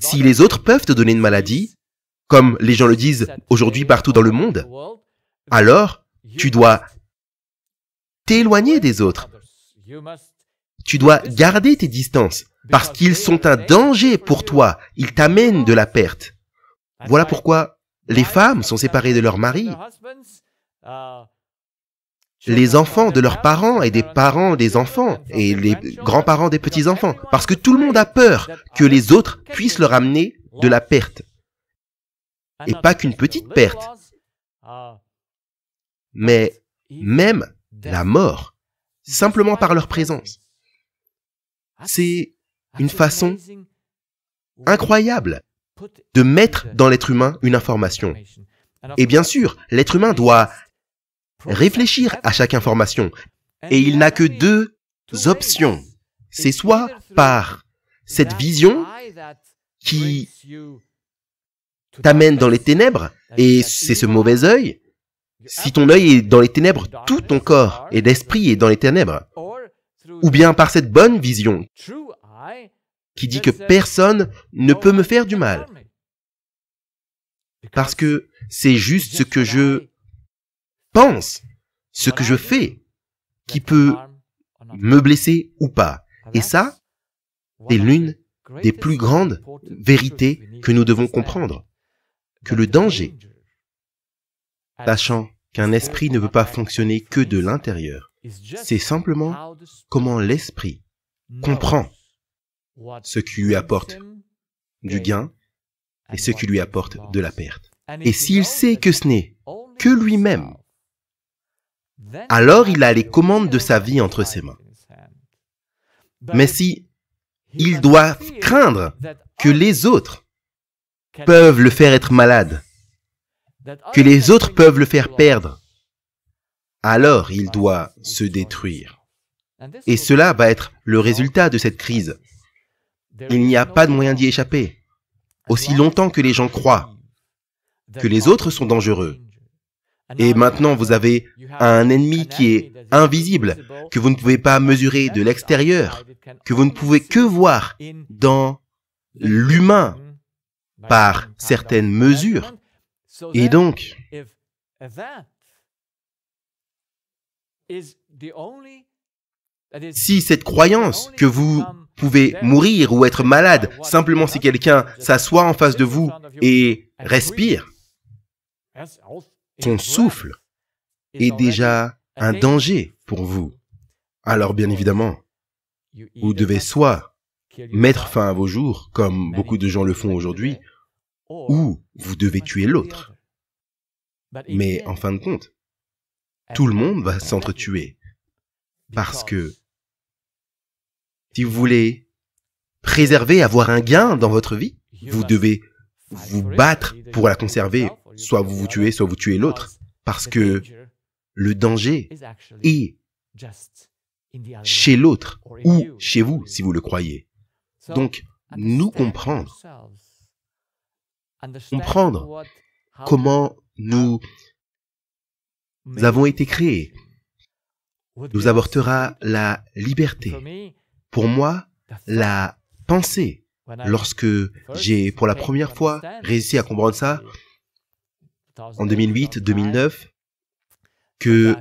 A: Si les autres peuvent te donner une maladie, comme les gens le disent aujourd'hui partout dans le monde, alors tu dois t'éloigner des autres. Tu dois garder tes distances, parce qu'ils sont un danger pour toi. Ils t'amènent de la perte. Voilà pourquoi les femmes sont séparées de leurs maris, les enfants de leurs parents et des parents des enfants, et les grands-parents des petits-enfants, parce que tout le monde a peur que les autres puissent leur amener de la perte. Et pas qu'une petite perte, mais même la mort, simplement par leur présence. C'est une façon incroyable de mettre dans l'être humain une information. Et bien sûr, l'être humain doit réfléchir à chaque information. Et il n'a que deux options. C'est soit par cette vision qui t'amène dans les ténèbres, et c'est ce mauvais œil. Si ton œil est dans les ténèbres, tout ton corps et l'esprit est dans les ténèbres. Ou bien par cette bonne vision qui dit que personne ne peut me faire du mal. Parce que c'est juste ce que je pense, ce que je fais, qui peut me blesser ou pas. Et ça, c'est l'une des plus grandes vérités que nous devons comprendre. Que le danger, sachant qu'un esprit ne veut pas fonctionner que de l'intérieur, c'est simplement comment l'esprit comprend ce qui lui apporte du gain et ce qui lui apporte de la perte. Et s'il sait que ce n'est que lui-même, alors il a les commandes de sa vie entre ses mains. Mais si il doit craindre que les autres peuvent le faire être malade, que les autres peuvent le faire perdre, alors il doit se détruire. Et cela va être le résultat de cette crise. Il n'y a pas de moyen d'y échapper. Aussi longtemps que les gens croient que les autres sont dangereux, et maintenant vous avez un ennemi qui est invisible, que vous ne pouvez pas mesurer de l'extérieur, que vous ne pouvez que voir dans l'humain par certaines mesures. Et donc, si cette croyance que vous pouvez mourir ou être malade simplement si quelqu'un s'assoit en face de vous et respire, son souffle est déjà un danger pour vous. Alors bien évidemment, vous devez soit mettre fin à vos jours, comme beaucoup de gens le font aujourd'hui, ou vous devez tuer l'autre. Mais en fin de compte, tout le monde va s'entretuer. Parce que si vous voulez préserver, avoir un gain dans votre vie, vous devez vous battre pour la conserver. Soit vous vous tuez, soit vous tuez l'autre. Parce que le danger est chez l'autre ou chez vous, si vous le croyez. Donc, nous comprendre comment nous avons été créés nous apportera la liberté. Pour moi, la pensée, lorsque j'ai pour la première fois réussi à comprendre ça, en 2008, 2009, que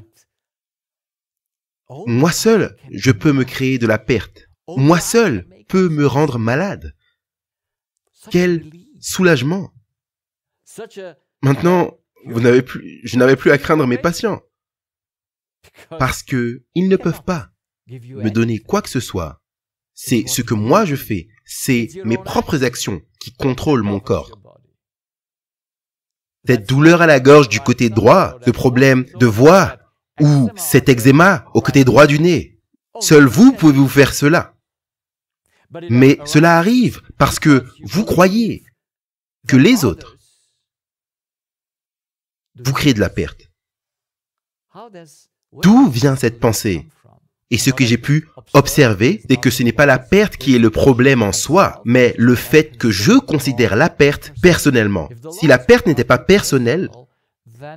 A: moi seul, je peux me créer de la perte. Moi seul peux me rendre malade. Quel soulagement! Maintenant, je n'avais plus à craindre mes patients. Parce que ils ne peuvent pas me donner quoi que ce soit. C'est ce que moi je fais. C'est mes propres actions qui contrôlent mon corps. Cette douleur à la gorge du côté droit, ce problème de voix, ou cet eczéma au côté droit du nez. Seul vous pouvez vous faire cela. Mais cela arrive parce que vous croyez que les autres vous créent de la perte. D'où vient cette pensée? Et ce que j'ai pu observer, c'est que ce n'est pas la perte qui est le problème en soi, mais le fait que je considère la perte personnellement. Si la perte n'était pas personnelle,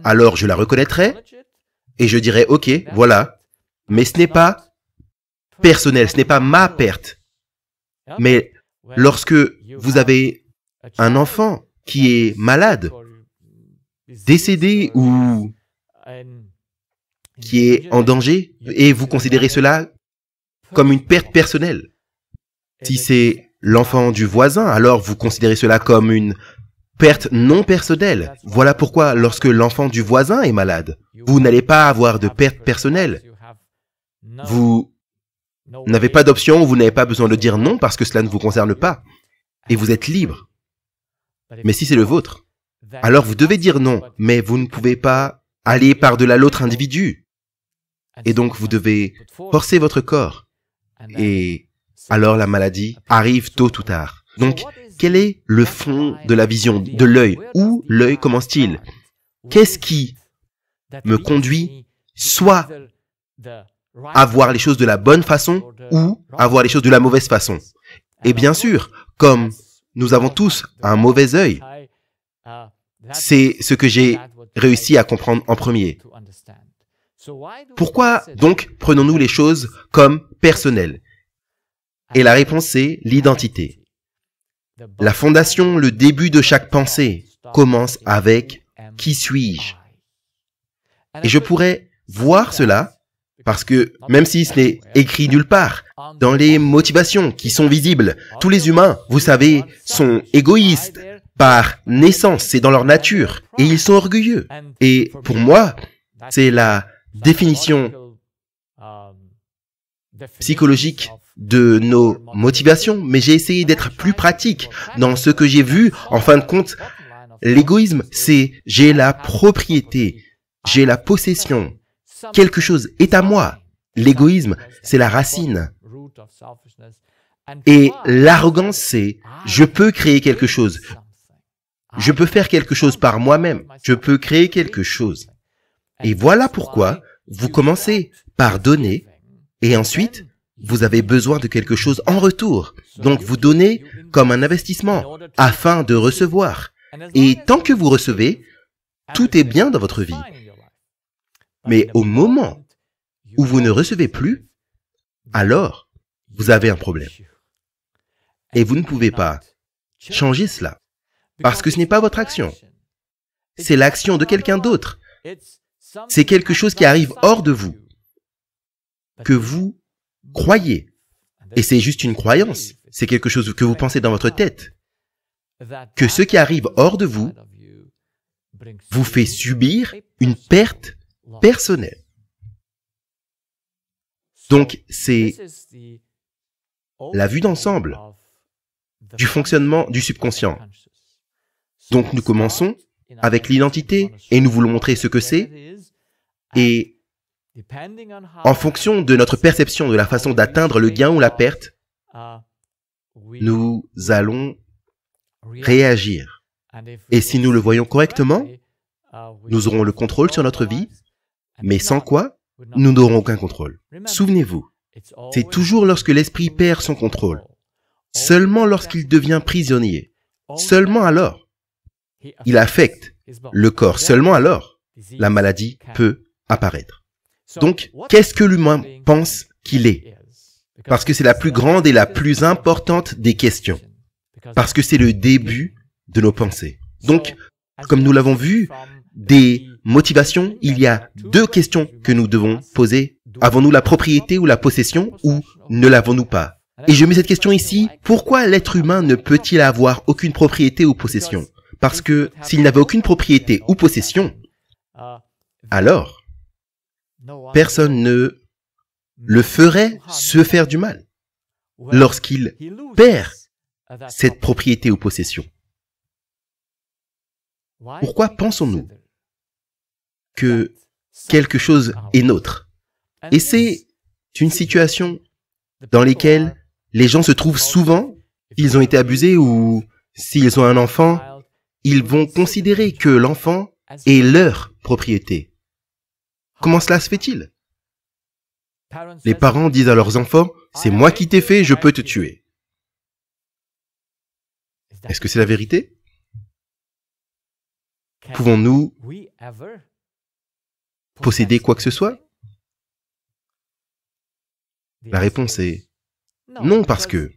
A: alors je la reconnaîtrais et je dirais, ok, voilà, mais ce n'est pas personnel, ce n'est pas ma perte. Mais lorsque vous avez un enfant qui est malade, décédé ou qui est en danger, et vous considérez cela comme une perte personnelle. Si c'est l'enfant du voisin, alors vous considérez cela comme une perte non personnelle. Voilà pourquoi lorsque l'enfant du voisin est malade, vous n'allez pas avoir de perte personnelle. Vous n'avez pas d'option, vous n'avez pas besoin de dire non parce que cela ne vous concerne pas. Et vous êtes libre. Mais si c'est le vôtre, alors vous devez dire non, mais vous ne pouvez pas aller par-delà l'autre individu. Et donc vous devez forcer votre corps. Et alors la maladie arrive tôt ou tard. Donc, quel est le fond de la vision de l'œil? Où l'œil commence-t-il? Qu'est-ce qui me conduit soit à voir les choses de la bonne façon ou à voir les choses de la mauvaise façon? Et bien sûr, comme nous avons tous un mauvais œil, c'est ce que j'ai réussi à comprendre en premier. Pourquoi donc prenons-nous les choses comme personnelles? Et la réponse est l'identité. La fondation, le début de chaque pensée commence avec « Qui suis-je » Et je pourrais voir cela, parce que même si ce n'est écrit nulle part, dans les motivations qui sont visibles, tous les humains, vous savez, sont égoïstes par naissance, c'est dans leur nature, et ils sont orgueilleux. Et pour moi, c'est la définition psychologique de nos motivations, mais j'ai essayé d'être plus pratique dans ce que j'ai vu. En fin de compte, l'égoïsme, c'est j'ai la propriété, j'ai la possession, quelque chose est à moi. L'égoïsme, c'est la racine. Et l'arrogance, c'est je peux créer quelque chose. Je peux faire quelque chose par moi-même. Je peux créer quelque chose. Et voilà pourquoi vous commencez par donner et ensuite vous avez besoin de quelque chose en retour. Donc vous donnez comme un investissement afin de recevoir. Et tant que vous recevez, tout est bien dans votre vie. Mais au moment où vous ne recevez plus, alors vous avez un problème. Et vous ne pouvez pas changer cela. Parce que ce n'est pas votre action. C'est l'action de quelqu'un d'autre. C'est quelque chose qui arrive hors de vous, que vous croyez. Et c'est juste une croyance. C'est quelque chose que vous pensez dans votre tête. Que ce qui arrive hors de vous vous fait subir une perte personnelle. Donc, c'est la vue d'ensemble du fonctionnement du subconscient. Donc, nous commençons avec l'identité et nous voulons montrer ce que c'est. Et en fonction de notre perception de la façon d'atteindre le gain ou la perte, nous allons réagir. Et si nous le voyons correctement, nous aurons le contrôle sur notre vie, mais sans quoi, nous n'aurons aucun contrôle. Souvenez-vous, c'est toujours lorsque l'esprit perd son contrôle, seulement lorsqu'il devient prisonnier, seulement alors, il affecte le corps, seulement alors, la maladie peut apparaître. Donc, qu'est-ce que l'humain pense qu'il est? Parce que c'est la plus grande et la plus importante des questions. Parce que c'est le début de nos pensées. Donc, comme nous l'avons vu, des motivations, il y a deux questions que nous devons poser. Avons-nous la propriété ou la possession ou ne l'avons-nous pas? Et je mets cette question ici, pourquoi l'être humain ne peut-il avoir aucune propriété ou possession? Parce que s'il n'avait aucune propriété ou possession, alors personne ne le ferait se faire du mal lorsqu'il perd cette propriété ou possession. Pourquoi pensons-nous que quelque chose est nôtre? Et c'est une situation dans laquelle les gens se trouvent souvent, s'ils ont été abusés ou s'ils ont un enfant, ils vont considérer que l'enfant est leur propriété. Comment cela se fait-il? Les parents disent à leurs enfants, « C'est moi qui t'ai fait, je peux te tuer. » Est-ce que c'est la vérité? Pouvons-nous posséder quoi que ce soit? La réponse est non, parce que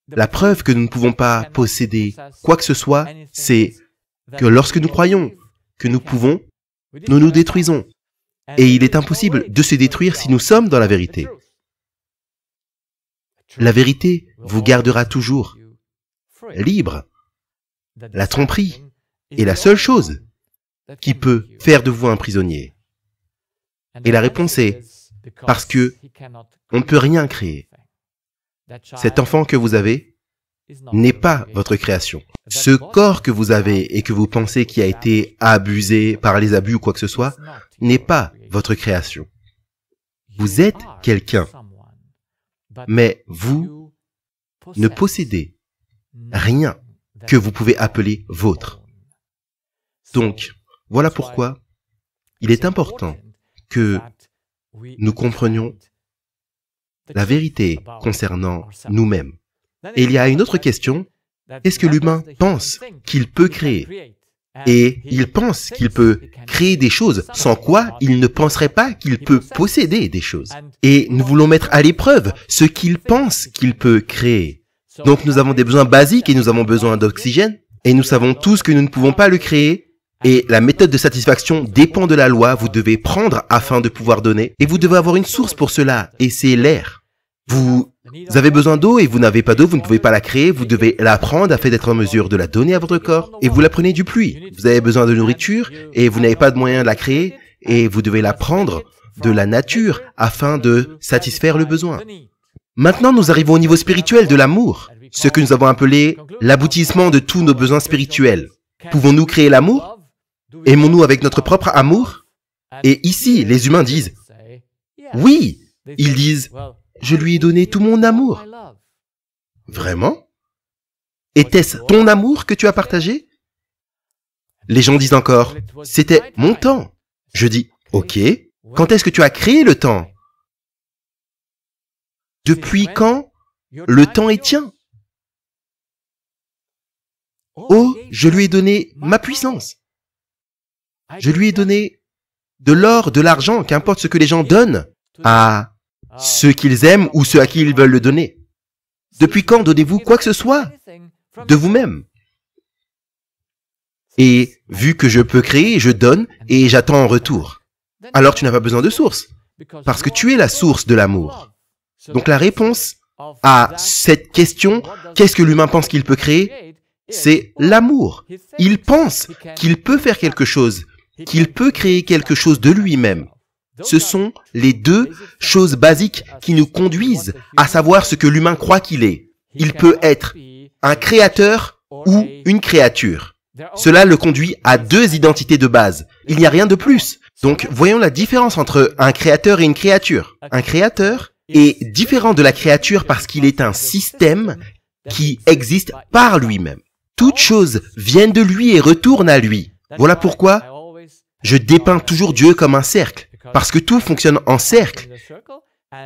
A: la preuve que nous ne pouvons pas posséder quoi que ce soit, c'est que lorsque nous croyons que nous pouvons, nous nous détruisons. Et il est impossible de se détruire si nous sommes dans la vérité. La vérité vous gardera toujours libre. La tromperie est la seule chose qui peut faire de vous un prisonnier. Et la réponse est parce que on ne peut rien créer. Cet enfant que vous avez n'est pas votre création. Ce corps que vous avez et que vous pensez qui a été abusé par les abus ou quoi que ce soit, n'est pas votre création. Vous êtes quelqu'un, mais vous ne possédez rien que vous pouvez appeler vôtre. Donc, voilà pourquoi il est important que nous comprenions la vérité concernant nous-mêmes. Et il y a une autre question, est-ce que l'humain pense qu'il peut créer? Et il pense qu'il peut créer des choses, sans quoi il ne penserait pas qu'il peut posséder des choses. Et nous voulons mettre à l'épreuve ce qu'il pense qu'il peut créer. Donc nous avons des besoins basiques et nous avons besoin d'oxygène, et nous savons tous que nous ne pouvons pas le créer, et la méthode de satisfaction dépend de la loi, vous devez prendre afin de pouvoir donner, et vous devez avoir une source pour cela, et c'est l'air. Vous avez besoin d'eau et vous n'avez pas d'eau, vous ne pouvez pas la créer, vous devez la prendre afin d'être en mesure de la donner à votre corps, et vous la prenez du pluie. Vous avez besoin de nourriture et vous n'avez pas de moyen de la créer, et vous devez la prendre de la nature afin de satisfaire le besoin. Maintenant, nous arrivons au niveau spirituel de l'amour, ce que nous avons appelé l'aboutissement de tous nos besoins spirituels. Pouvons-nous créer l'amour? Aimons-nous avec notre propre amour? Et ici, les humains disent « Oui !» Ils disent « Je lui ai donné tout mon amour. » Vraiment? Était-ce ton amour que tu as partagé? Les gens disent encore « C'était mon temps. » Je dis « Ok, quand est-ce que tu as créé le temps? Depuis quand le temps est tien? Oh, je lui ai donné ma puissance. Je lui ai donné de l'or, de l'argent, qu'importe ce que les gens donnent à ceux qu'ils aiment ou ceux à qui ils veulent le donner. Depuis quand donnez-vous quoi que ce soit de vous-même? Et vu que je peux créer, je donne et j'attends en retour. Alors tu n'as pas besoin de source, parce que tu es la source de l'amour. Donc la réponse à cette question, qu'est-ce que l'humain pense qu'il peut créer? C'est l'amour. Il pense qu'il peut faire quelque chose, qu'il peut créer quelque chose de lui-même. Ce sont les deux choses basiques qui nous conduisent à savoir ce que l'humain croit qu'il est. Il peut être un créateur ou une créature. Cela le conduit à deux identités de base. Il n'y a rien de plus. Donc, voyons la différence entre un créateur et une créature. Un créateur est différent de la créature parce qu'il est un système qui existe par lui-même. Toutes choses viennent de lui et retournent à lui. Voilà pourquoi je dépeins toujours Dieu comme un cercle, parce que tout fonctionne en cercle.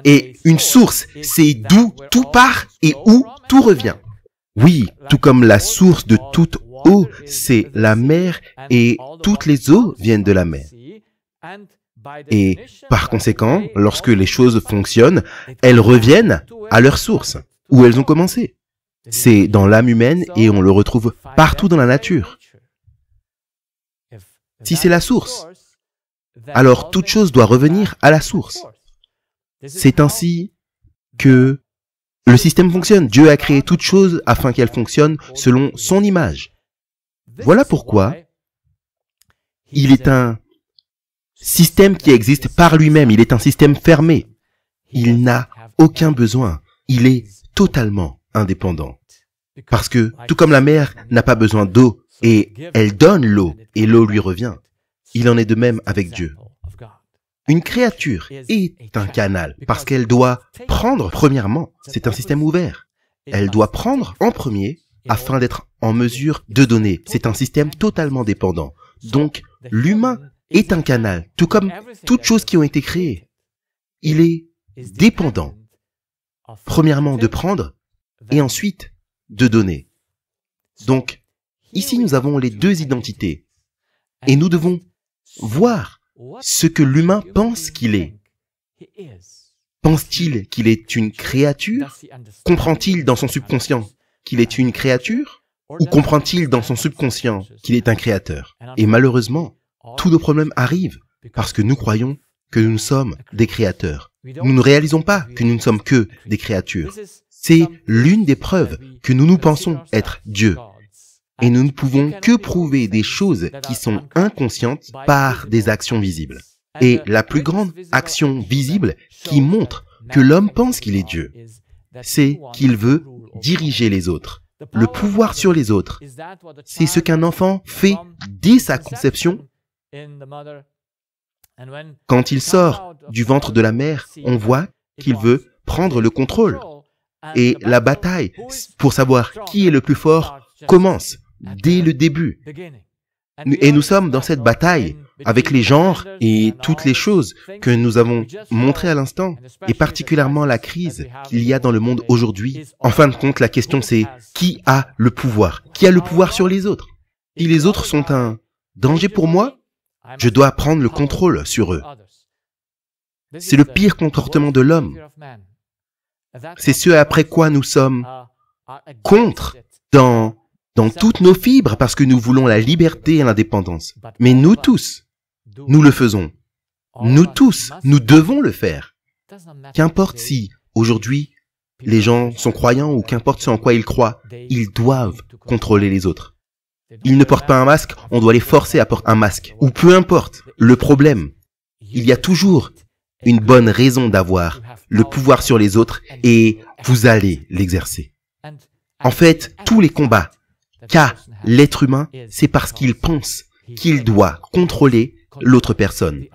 A: Et une source, c'est d'où tout part et où tout revient. Oui, tout comme la source de toute eau, c'est la mer et toutes les eaux viennent de la mer. Et par conséquent, lorsque les choses fonctionnent, elles reviennent à leur source, où elles ont commencé. C'est dans l'âme humaine et on le retrouve partout dans la nature. Si c'est la source, alors toute chose doit revenir à la source. C'est ainsi que le système fonctionne. Dieu a créé toute chose afin qu'elle fonctionne selon son image. Voilà pourquoi il est un système qui existe par lui-même. Il est un système fermé. Il n'a aucun besoin. Il est totalement indépendant. Parce que, tout comme la mer n'a pas besoin d'eau, et elle donne l'eau, et l'eau lui revient, il en est de même avec Dieu. Une créature est un canal, parce qu'elle doit prendre premièrement, c'est un système ouvert. Elle doit prendre en premier, afin d'être en mesure de donner. C'est un système totalement dépendant. Donc, l'humain est un canal, tout comme toutes choses qui ont été créées. Il est dépendant, premièrement de prendre et ensuite de donner. Donc, ici nous avons les deux identités et nous devons voir ce que l'humain pense qu'il est. Pense-t-il qu'il est une créature? Comprend-il dans son subconscient qu'il est une créature? Ou comprend-il dans son subconscient qu'il est un créateur? Et malheureusement, tous nos problèmes arrivent parce que nous croyons que nous sommes des créateurs. Nous ne réalisons pas que nous ne sommes que des créatures. C'est l'une des preuves que nous pensons être Dieu. Et nous ne pouvons que prouver des choses qui sont inconscientes par des actions visibles. Et la plus grande action visible qui montre que l'homme pense qu'il est Dieu, c'est qu'il veut diriger les autres. Le pouvoir sur les autres, c'est ce qu'un enfant fait dès sa conception. Quand il sort du ventre de la mère, on voit qu'il veut prendre le contrôle. Et la bataille pour savoir qui est le plus fort commence dès le début. Et nous sommes dans cette bataille avec les genres et toutes les choses que nous avons montrées à l'instant, et particulièrement la crise qu'il y a dans le monde aujourd'hui. En fin de compte, la question c'est qui a le pouvoir? Qui a le pouvoir sur les autres? Si les autres sont un danger pour moi, je dois prendre le contrôle sur eux. C'est le pire comportement de l'homme. C'est ce après quoi nous sommes contre dans toutes nos fibres parce que nous voulons la liberté et l'indépendance. Mais nous tous, nous le faisons. Nous tous, nous devons le faire. Qu'importe si, aujourd'hui, les gens sont croyants ou qu'importe ce en quoi ils croient, ils doivent contrôler les autres. Ils ne portent pas un masque, on doit les forcer à porter un masque. Ou peu importe le problème, il y a toujours une bonne raison d'avoir le pouvoir sur les autres et vous allez l'exercer. En fait, tous les combats qu'a l'être humain, c'est parce qu'il pense qu'il doit contrôler l'autre personne.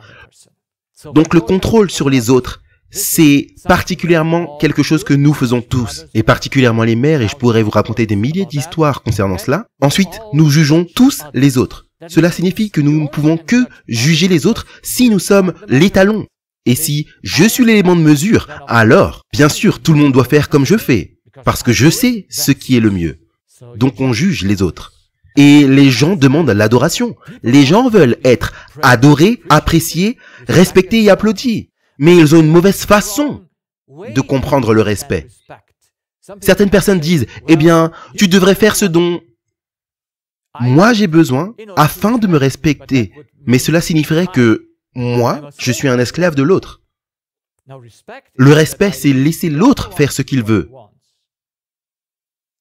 A: Donc le contrôle sur les autres, c'est particulièrement quelque chose que nous faisons tous, et particulièrement les mères, et je pourrais vous raconter des milliers d'histoires concernant cela. Ensuite, nous jugeons tous les autres. Cela signifie que nous ne pouvons que juger les autres si nous sommes l'étalon. Et si je suis l'élément de mesure, alors, bien sûr, tout le monde doit faire comme je fais, parce que je sais ce qui est le mieux. Donc on juge les autres. Et les gens demandent l'adoration. Les gens veulent être adorés, appréciés, respectés et applaudis. Mais ils ont une mauvaise façon de comprendre le respect. Certaines personnes disent, eh bien, tu devrais faire ce dont moi j'ai besoin afin de me respecter. Mais cela signifierait que moi, je suis un esclave de l'autre. Le respect, c'est laisser l'autre faire ce qu'il veut.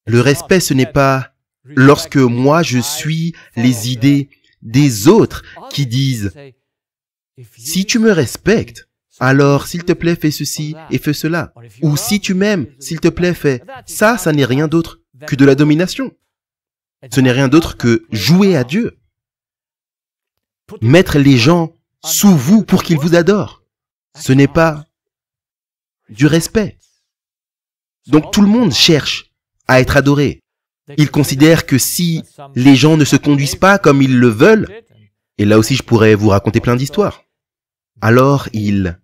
A: Le respect, ce n'est pas lorsque moi je suis les idées des autres qui disent « Si tu me respectes, alors s'il te plaît fais ceci et fais cela. » Ou « Si tu m'aimes, s'il te plaît fais... » Ça n'est rien d'autre que de la domination. Ce n'est rien d'autre que jouer à Dieu. Mettre les gens sous vous pour qu'ils vous adorent. Ce n'est pas du respect. Donc tout le monde cherche à être adoré. Ils considèrent que si les gens ne se conduisent pas comme ils le veulent, et là aussi je pourrais vous raconter plein d'histoires, alors ils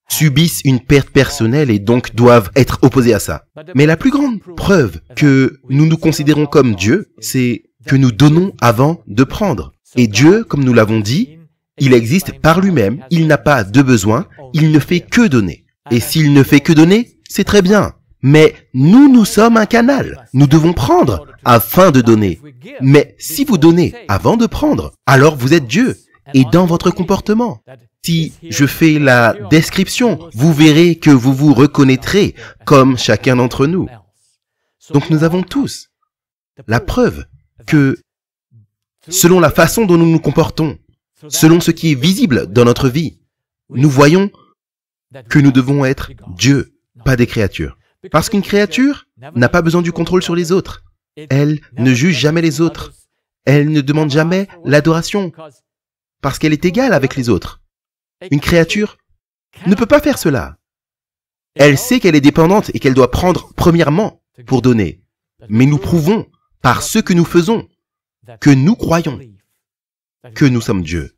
A: subissent une perte personnelle et donc doivent être opposés à ça. Mais la plus grande preuve que nous nous considérons comme Dieu, c'est que nous donnons avant de prendre. Et Dieu, comme nous l'avons dit, il existe par lui-même, il n'a pas de besoin, il ne fait que donner. Et s'il ne fait que donner, c'est très bien. Mais nous sommes un canal. Nous devons prendre afin de donner. Mais si vous donnez avant de prendre, alors vous êtes Dieu. Et dans votre comportement, si je fais la description, vous verrez que vous vous reconnaîtrez comme chacun d'entre nous. Donc nous avons tous la preuve que selon la façon dont nous nous comportons, selon ce qui est visible dans notre vie, nous voyons que nous devons être Dieu, pas des créatures. Parce qu'une créature n'a pas besoin du contrôle sur les autres. Elle ne juge jamais les autres. Elle ne demande jamais l'adoration. Parce qu'elle est égale avec les autres. Une créature ne peut pas faire cela. Elle sait qu'elle est dépendante et qu'elle doit prendre premièrement pour donner. Mais nous prouvons, par ce que nous faisons, que nous croyons que nous sommes Dieu.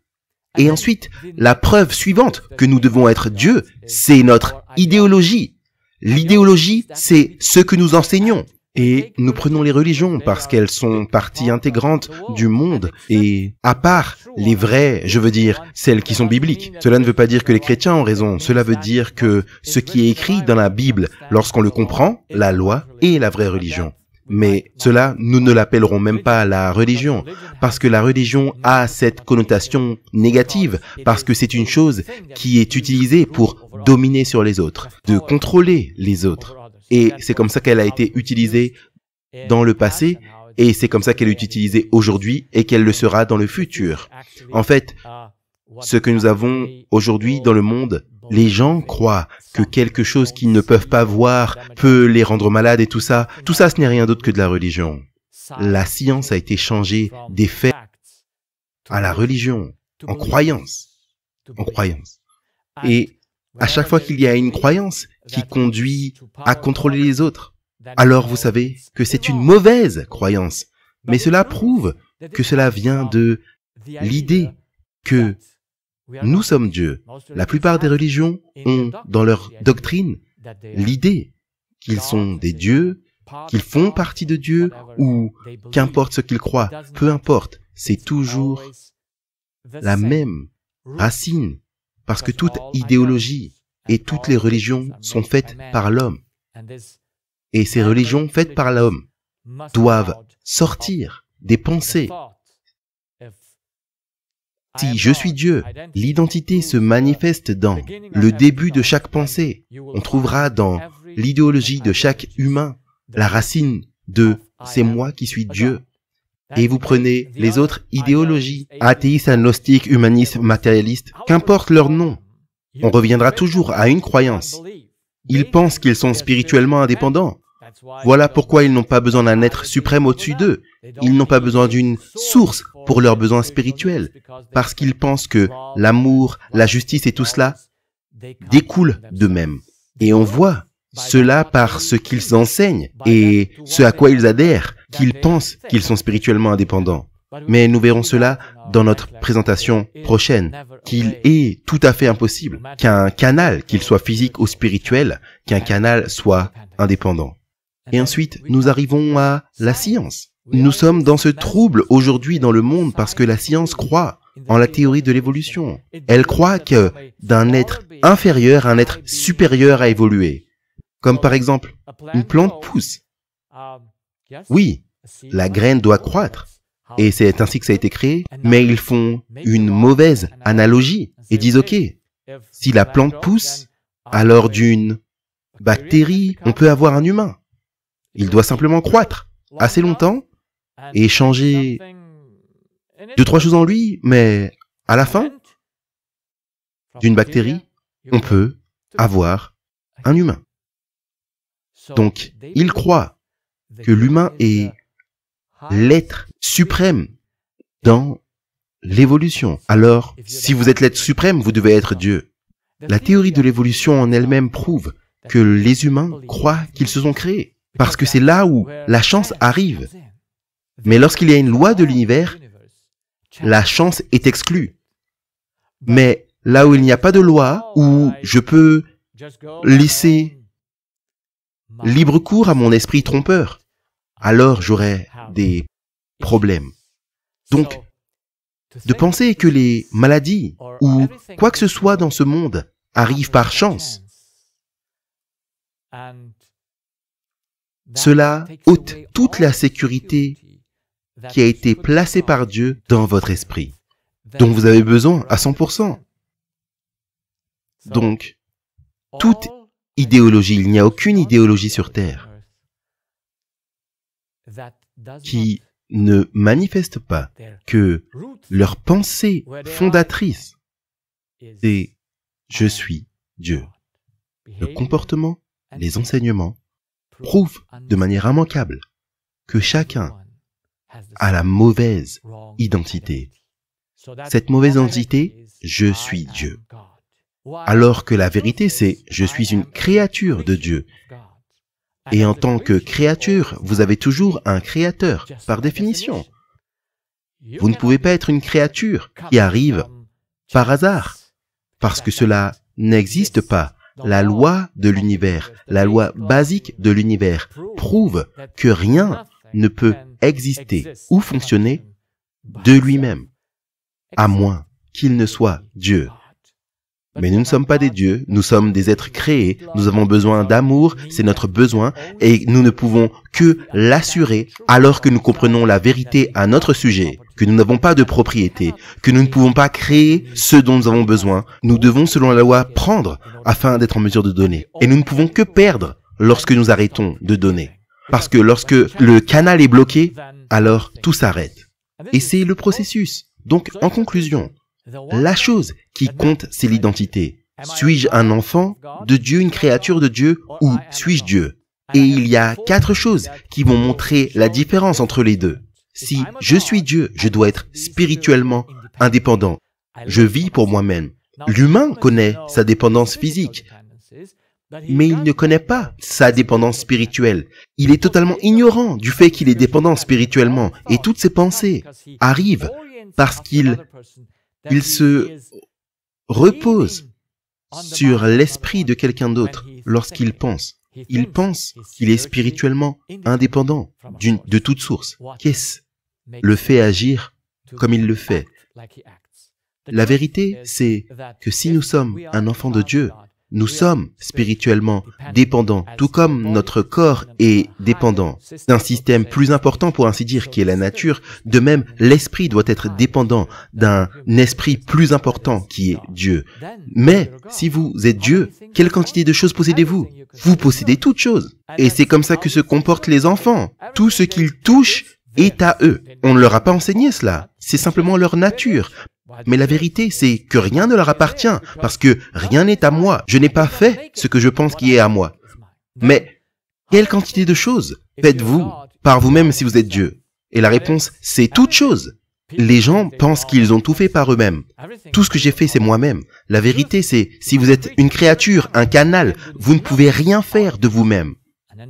A: Et ensuite, la preuve suivante que nous devons être Dieu, c'est notre idéologie. L'idéologie, c'est ce que nous enseignons. Et nous prenons les religions parce qu'elles sont partie intégrante du monde et à part les vraies, je veux dire, celles qui sont bibliques. Cela ne veut pas dire que les chrétiens ont raison, cela veut dire que ce qui est écrit dans la Bible, lorsqu'on le comprend, la loi est la vraie religion. Mais cela, nous ne l'appellerons même pas la religion, parce que la religion a cette connotation négative, parce que c'est une chose qui est utilisée pour dominer sur les autres, de contrôler les autres. Et c'est comme ça qu'elle a été utilisée dans le passé, et c'est comme ça qu'elle est utilisée aujourd'hui, et qu'elle le sera dans le futur. En fait, ce que nous avons aujourd'hui dans le monde, les gens croient que quelque chose qu'ils ne peuvent pas voir peut les rendre malades et tout ça, ce n'est rien d'autre que de la religion. La science a été changée des faits à la religion, en croyance. Et à chaque fois qu'il y a une croyance qui conduit à contrôler les autres, alors vous savez que c'est une mauvaise croyance. Mais cela prouve que cela vient de l'idée que nous sommes Dieu. La plupart des religions ont dans leur doctrine l'idée qu'ils sont des dieux, qu'ils font partie de Dieu, ou qu'importe ce qu'ils croient, peu importe, c'est toujours la même racine, parce que toute idéologie et toutes les religions sont faites par l'homme. Et ces religions faites par l'homme doivent sortir des pensées. Si je suis Dieu, l'identité se manifeste dans le début de chaque pensée. On trouvera dans l'idéologie de chaque humain la racine de « c'est moi qui suis Dieu ». Et vous prenez les autres idéologies, athéistes, agnostiques, humanistes, matérialistes, qu'importe leur nom, on reviendra toujours à une croyance. Ils pensent qu'ils sont spirituellement indépendants. Voilà pourquoi ils n'ont pas besoin d'un être suprême au-dessus d'eux. Ils n'ont pas besoin d'une source pour leurs besoins spirituels, parce qu'ils pensent que l'amour, la justice et tout cela découlent d'eux-mêmes. Et on voit cela par ce qu'ils enseignent et ce à quoi ils adhèrent, qu'ils pensent qu'ils sont spirituellement indépendants. Mais nous verrons cela dans notre présentation prochaine, qu'il est tout à fait impossible qu'un canal, qu'il soit physique ou spirituel, qu'un canal soit indépendant. Et ensuite, nous arrivons à la science. Nous sommes dans ce trouble aujourd'hui dans le monde parce que la science croit en la théorie de l'évolution. Elle croit que d'un être inférieur, un être supérieur a évolué. Comme par exemple, une plante pousse. Oui, la graine doit croître. Et c'est ainsi que ça a été créé. Mais ils font une mauvaise analogie et disent, ok, si la plante pousse, alors d'une bactérie, on peut avoir un humain. Il doit simplement croître assez longtemps et changer 2-3 choses en lui, mais à la fin, d'une bactérie, on peut avoir un humain. Donc, il croit que l'humain est l'être suprême dans l'évolution. Alors, si vous êtes l'être suprême, vous devez être Dieu. La théorie de l'évolution en elle-même prouve que les humains croient qu'ils se sont créés. Parce que c'est là où la chance arrive. Mais lorsqu'il y a une loi de l'univers, la chance est exclue. Mais là où il n'y a pas de loi, où je peux laisser libre cours à mon esprit trompeur, alors j'aurai des problèmes. Donc, de penser que les maladies ou quoi que ce soit dans ce monde arrive par chance, cela ôte toute la sécurité qui a été placée par Dieu dans votre esprit, dont vous avez besoin à 100%. Donc, toute idéologie, il n'y a aucune idéologie sur Terre qui ne manifeste pas que leur pensée fondatrice, c'est « je suis Dieu ». Le comportement, les enseignements, prouvent de manière immanquable que chacun a la mauvaise identité. Cette mauvaise identité, je suis Dieu. Alors que la vérité, c'est je suis une créature de Dieu. Et en tant que créature, vous avez toujours un créateur, par définition. Vous ne pouvez pas être une créature qui arrive par hasard, parce que cela n'existe pas. La loi de l'univers, la loi basique de l'univers prouve que rien ne peut exister ou fonctionner de lui-même, à moins qu'il ne soit Dieu. Mais nous ne sommes pas des dieux, nous sommes des êtres créés, nous avons besoin d'amour, c'est notre besoin, et nous ne pouvons que l'assurer alors que nous comprenons la vérité à notre sujet, que nous n'avons pas de propriété, que nous ne pouvons pas créer ce dont nous avons besoin. Nous devons, selon la loi, prendre afin d'être en mesure de donner. Et nous ne pouvons que perdre lorsque nous arrêtons de donner. Parce que lorsque le canal est bloqué, alors tout s'arrête. Et c'est le processus. Donc, en conclusion, la chose qui compte, c'est l'identité. Suis-je un enfant de Dieu, une créature de Dieu, ou suis-je Dieu? Et il y a 4 choses qui vont montrer la différence entre les deux. Si je suis Dieu, je dois être spirituellement indépendant. Je vis pour moi-même. L'humain connaît sa dépendance physique, mais il ne connaît pas sa dépendance spirituelle. Il est totalement ignorant du fait qu'il est dépendant spirituellement, et toutes ses pensées arrivent parce qu'il se repose sur l'esprit de quelqu'un d'autre lorsqu'il pense. Il pense qu'il est spirituellement indépendant de toute source. Qu'est-ce le fait agir comme il le fait? La vérité, c'est que si nous sommes un enfant de Dieu, nous sommes spirituellement dépendants, tout comme notre corps est dépendant d'un système plus important, pour ainsi dire, qui est la nature. De même, l'esprit doit être dépendant d'un esprit plus important qui est Dieu. Mais si vous êtes Dieu, quelle quantité de choses possédez-vous? Vous possédez toutes choses. Et c'est comme ça que se comportent les enfants. Tout ce qu'ils touchent est à eux. On ne leur a pas enseigné cela. C'est simplement leur nature. Mais la vérité, c'est que rien ne leur appartient, parce que rien n'est à moi. Je n'ai pas fait ce que je pense qui est à moi. Mais quelle quantité de choses faites-vous par vous-même si vous êtes Dieu? Et la réponse, c'est toute chose. Les gens pensent qu'ils ont tout fait par eux-mêmes. Tout ce que j'ai fait, c'est moi-même. La vérité, c'est, si vous êtes une créature, un canal, vous ne pouvez rien faire de vous-même.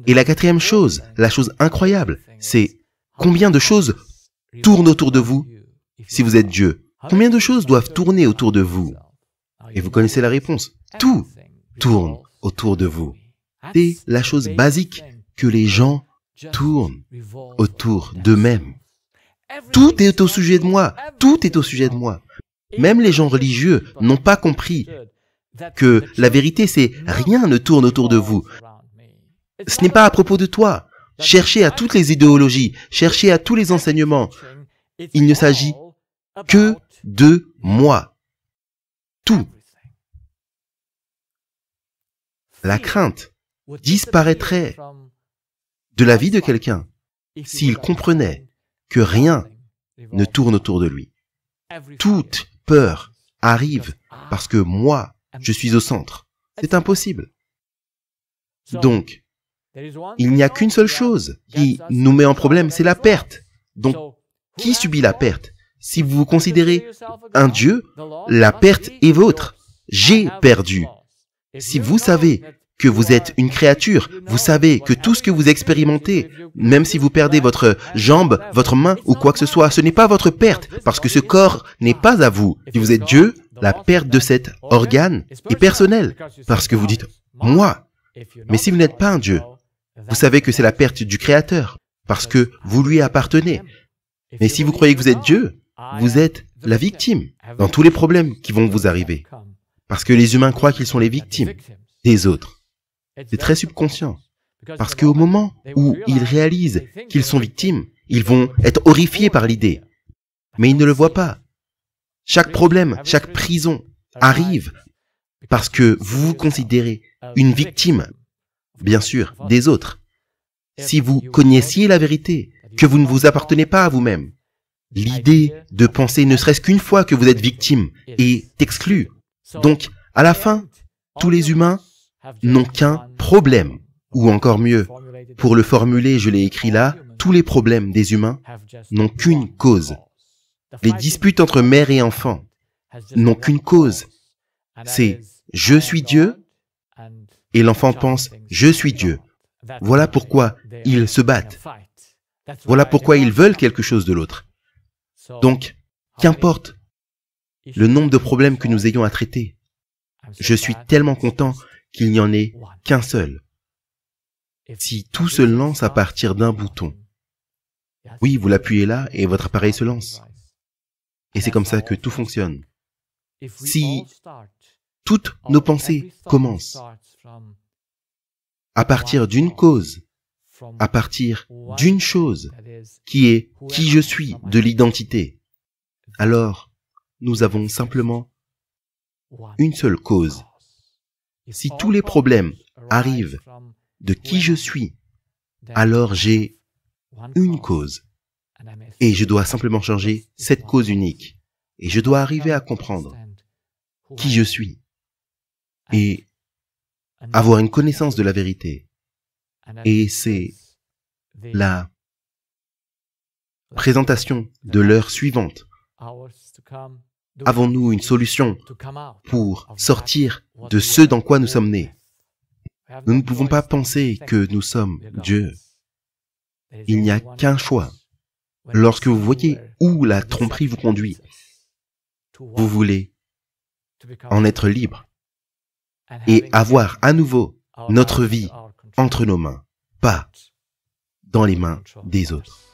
A: Et la 4e chose, la chose incroyable, c'est combien de choses tournent autour de vous si vous êtes Dieu? Combien de choses doivent tourner autour de vous? Et vous connaissez la réponse. Tout tourne autour de vous. C'est la chose basique que les gens tournent autour d'eux-mêmes. Tout est au sujet de moi. Tout est au sujet de moi. Même les gens religieux n'ont pas compris que la vérité, c'est rien ne tourne autour de vous. Ce n'est pas à propos de toi. Cherchez à toutes les idéologies, cherchez à tous les enseignements. Il ne s'agit que de moi. Tout. La crainte disparaîtrait de la vie de quelqu'un s'il comprenait que rien ne tourne autour de lui. Toute peur arrive parce que moi, je suis au centre. C'est impossible. Donc, il n'y a qu'une seule chose qui nous met en problème, c'est la perte. Donc, qui subit la perte? Si vous vous considérez un Dieu, la perte est vôtre. J'ai perdu. Si vous savez que vous êtes une créature, vous savez que tout ce que vous expérimentez, même si vous perdez votre jambe, votre main ou quoi que ce soit, ce n'est pas votre perte, parce que ce corps n'est pas à vous. Si vous êtes Dieu, la perte de cet organe est personnelle, parce que vous dites « moi ». Mais si vous n'êtes pas un Dieu, vous savez que c'est la perte du Créateur, parce que vous lui appartenez. Mais si vous croyez que vous êtes Dieu, vous êtes la victime dans tous les problèmes qui vont vous arriver. Parce que les humains croient qu'ils sont les victimes des autres. C'est très subconscient. Parce qu'au moment où ils réalisent qu'ils sont victimes, ils vont être horrifiés par l'idée. Mais ils ne le voient pas. Chaque problème, chaque prison arrive parce que vous vous considérez une victime, bien sûr, des autres. Si vous connaissiez la vérité, que vous ne vous appartenez pas à vous-même, l'idée de penser ne serait-ce qu'une fois que vous êtes victime est exclue. Donc, à la fin, tous les humains n'ont qu'un problème. Ou encore mieux, pour le formuler, je l'ai écrit là, tous les problèmes des humains n'ont qu'une cause. Les disputes entre mère et enfant n'ont qu'une cause. C'est « je suis Dieu » et l'enfant pense « je suis Dieu ». Voilà pourquoi ils se battent. Voilà pourquoi ils veulent quelque chose de l'autre. Donc, qu'importe le nombre de problèmes que nous ayons à traiter. Je suis tellement content qu'il n'y en ait qu'un seul. Si tout se lance à partir d'un bouton, oui, vous l'appuyez là et votre appareil se lance. Et c'est comme ça que tout fonctionne. Si toutes nos pensées commencent à partir d'une cause, à partir d'une chose qui est qui je suis, de l'identité, alors nous avons simplement une seule cause. Si tous les problèmes arrivent de qui je suis, alors j'ai une cause. Et je dois simplement changer cette cause unique. Et je dois arriver à comprendre qui je suis. Et avoir une connaissance de la vérité. Et c'est la présentation de l'heure suivante. Avons-nous une solution pour sortir de ce dans quoi nous sommes nés? Nous ne pouvons pas penser que nous sommes Dieu. Il n'y a qu'un choix. Lorsque vous voyez où la tromperie vous conduit, vous voulez en être libre et avoir à nouveau notre vie entre nos mains, pas dans les mains des autres.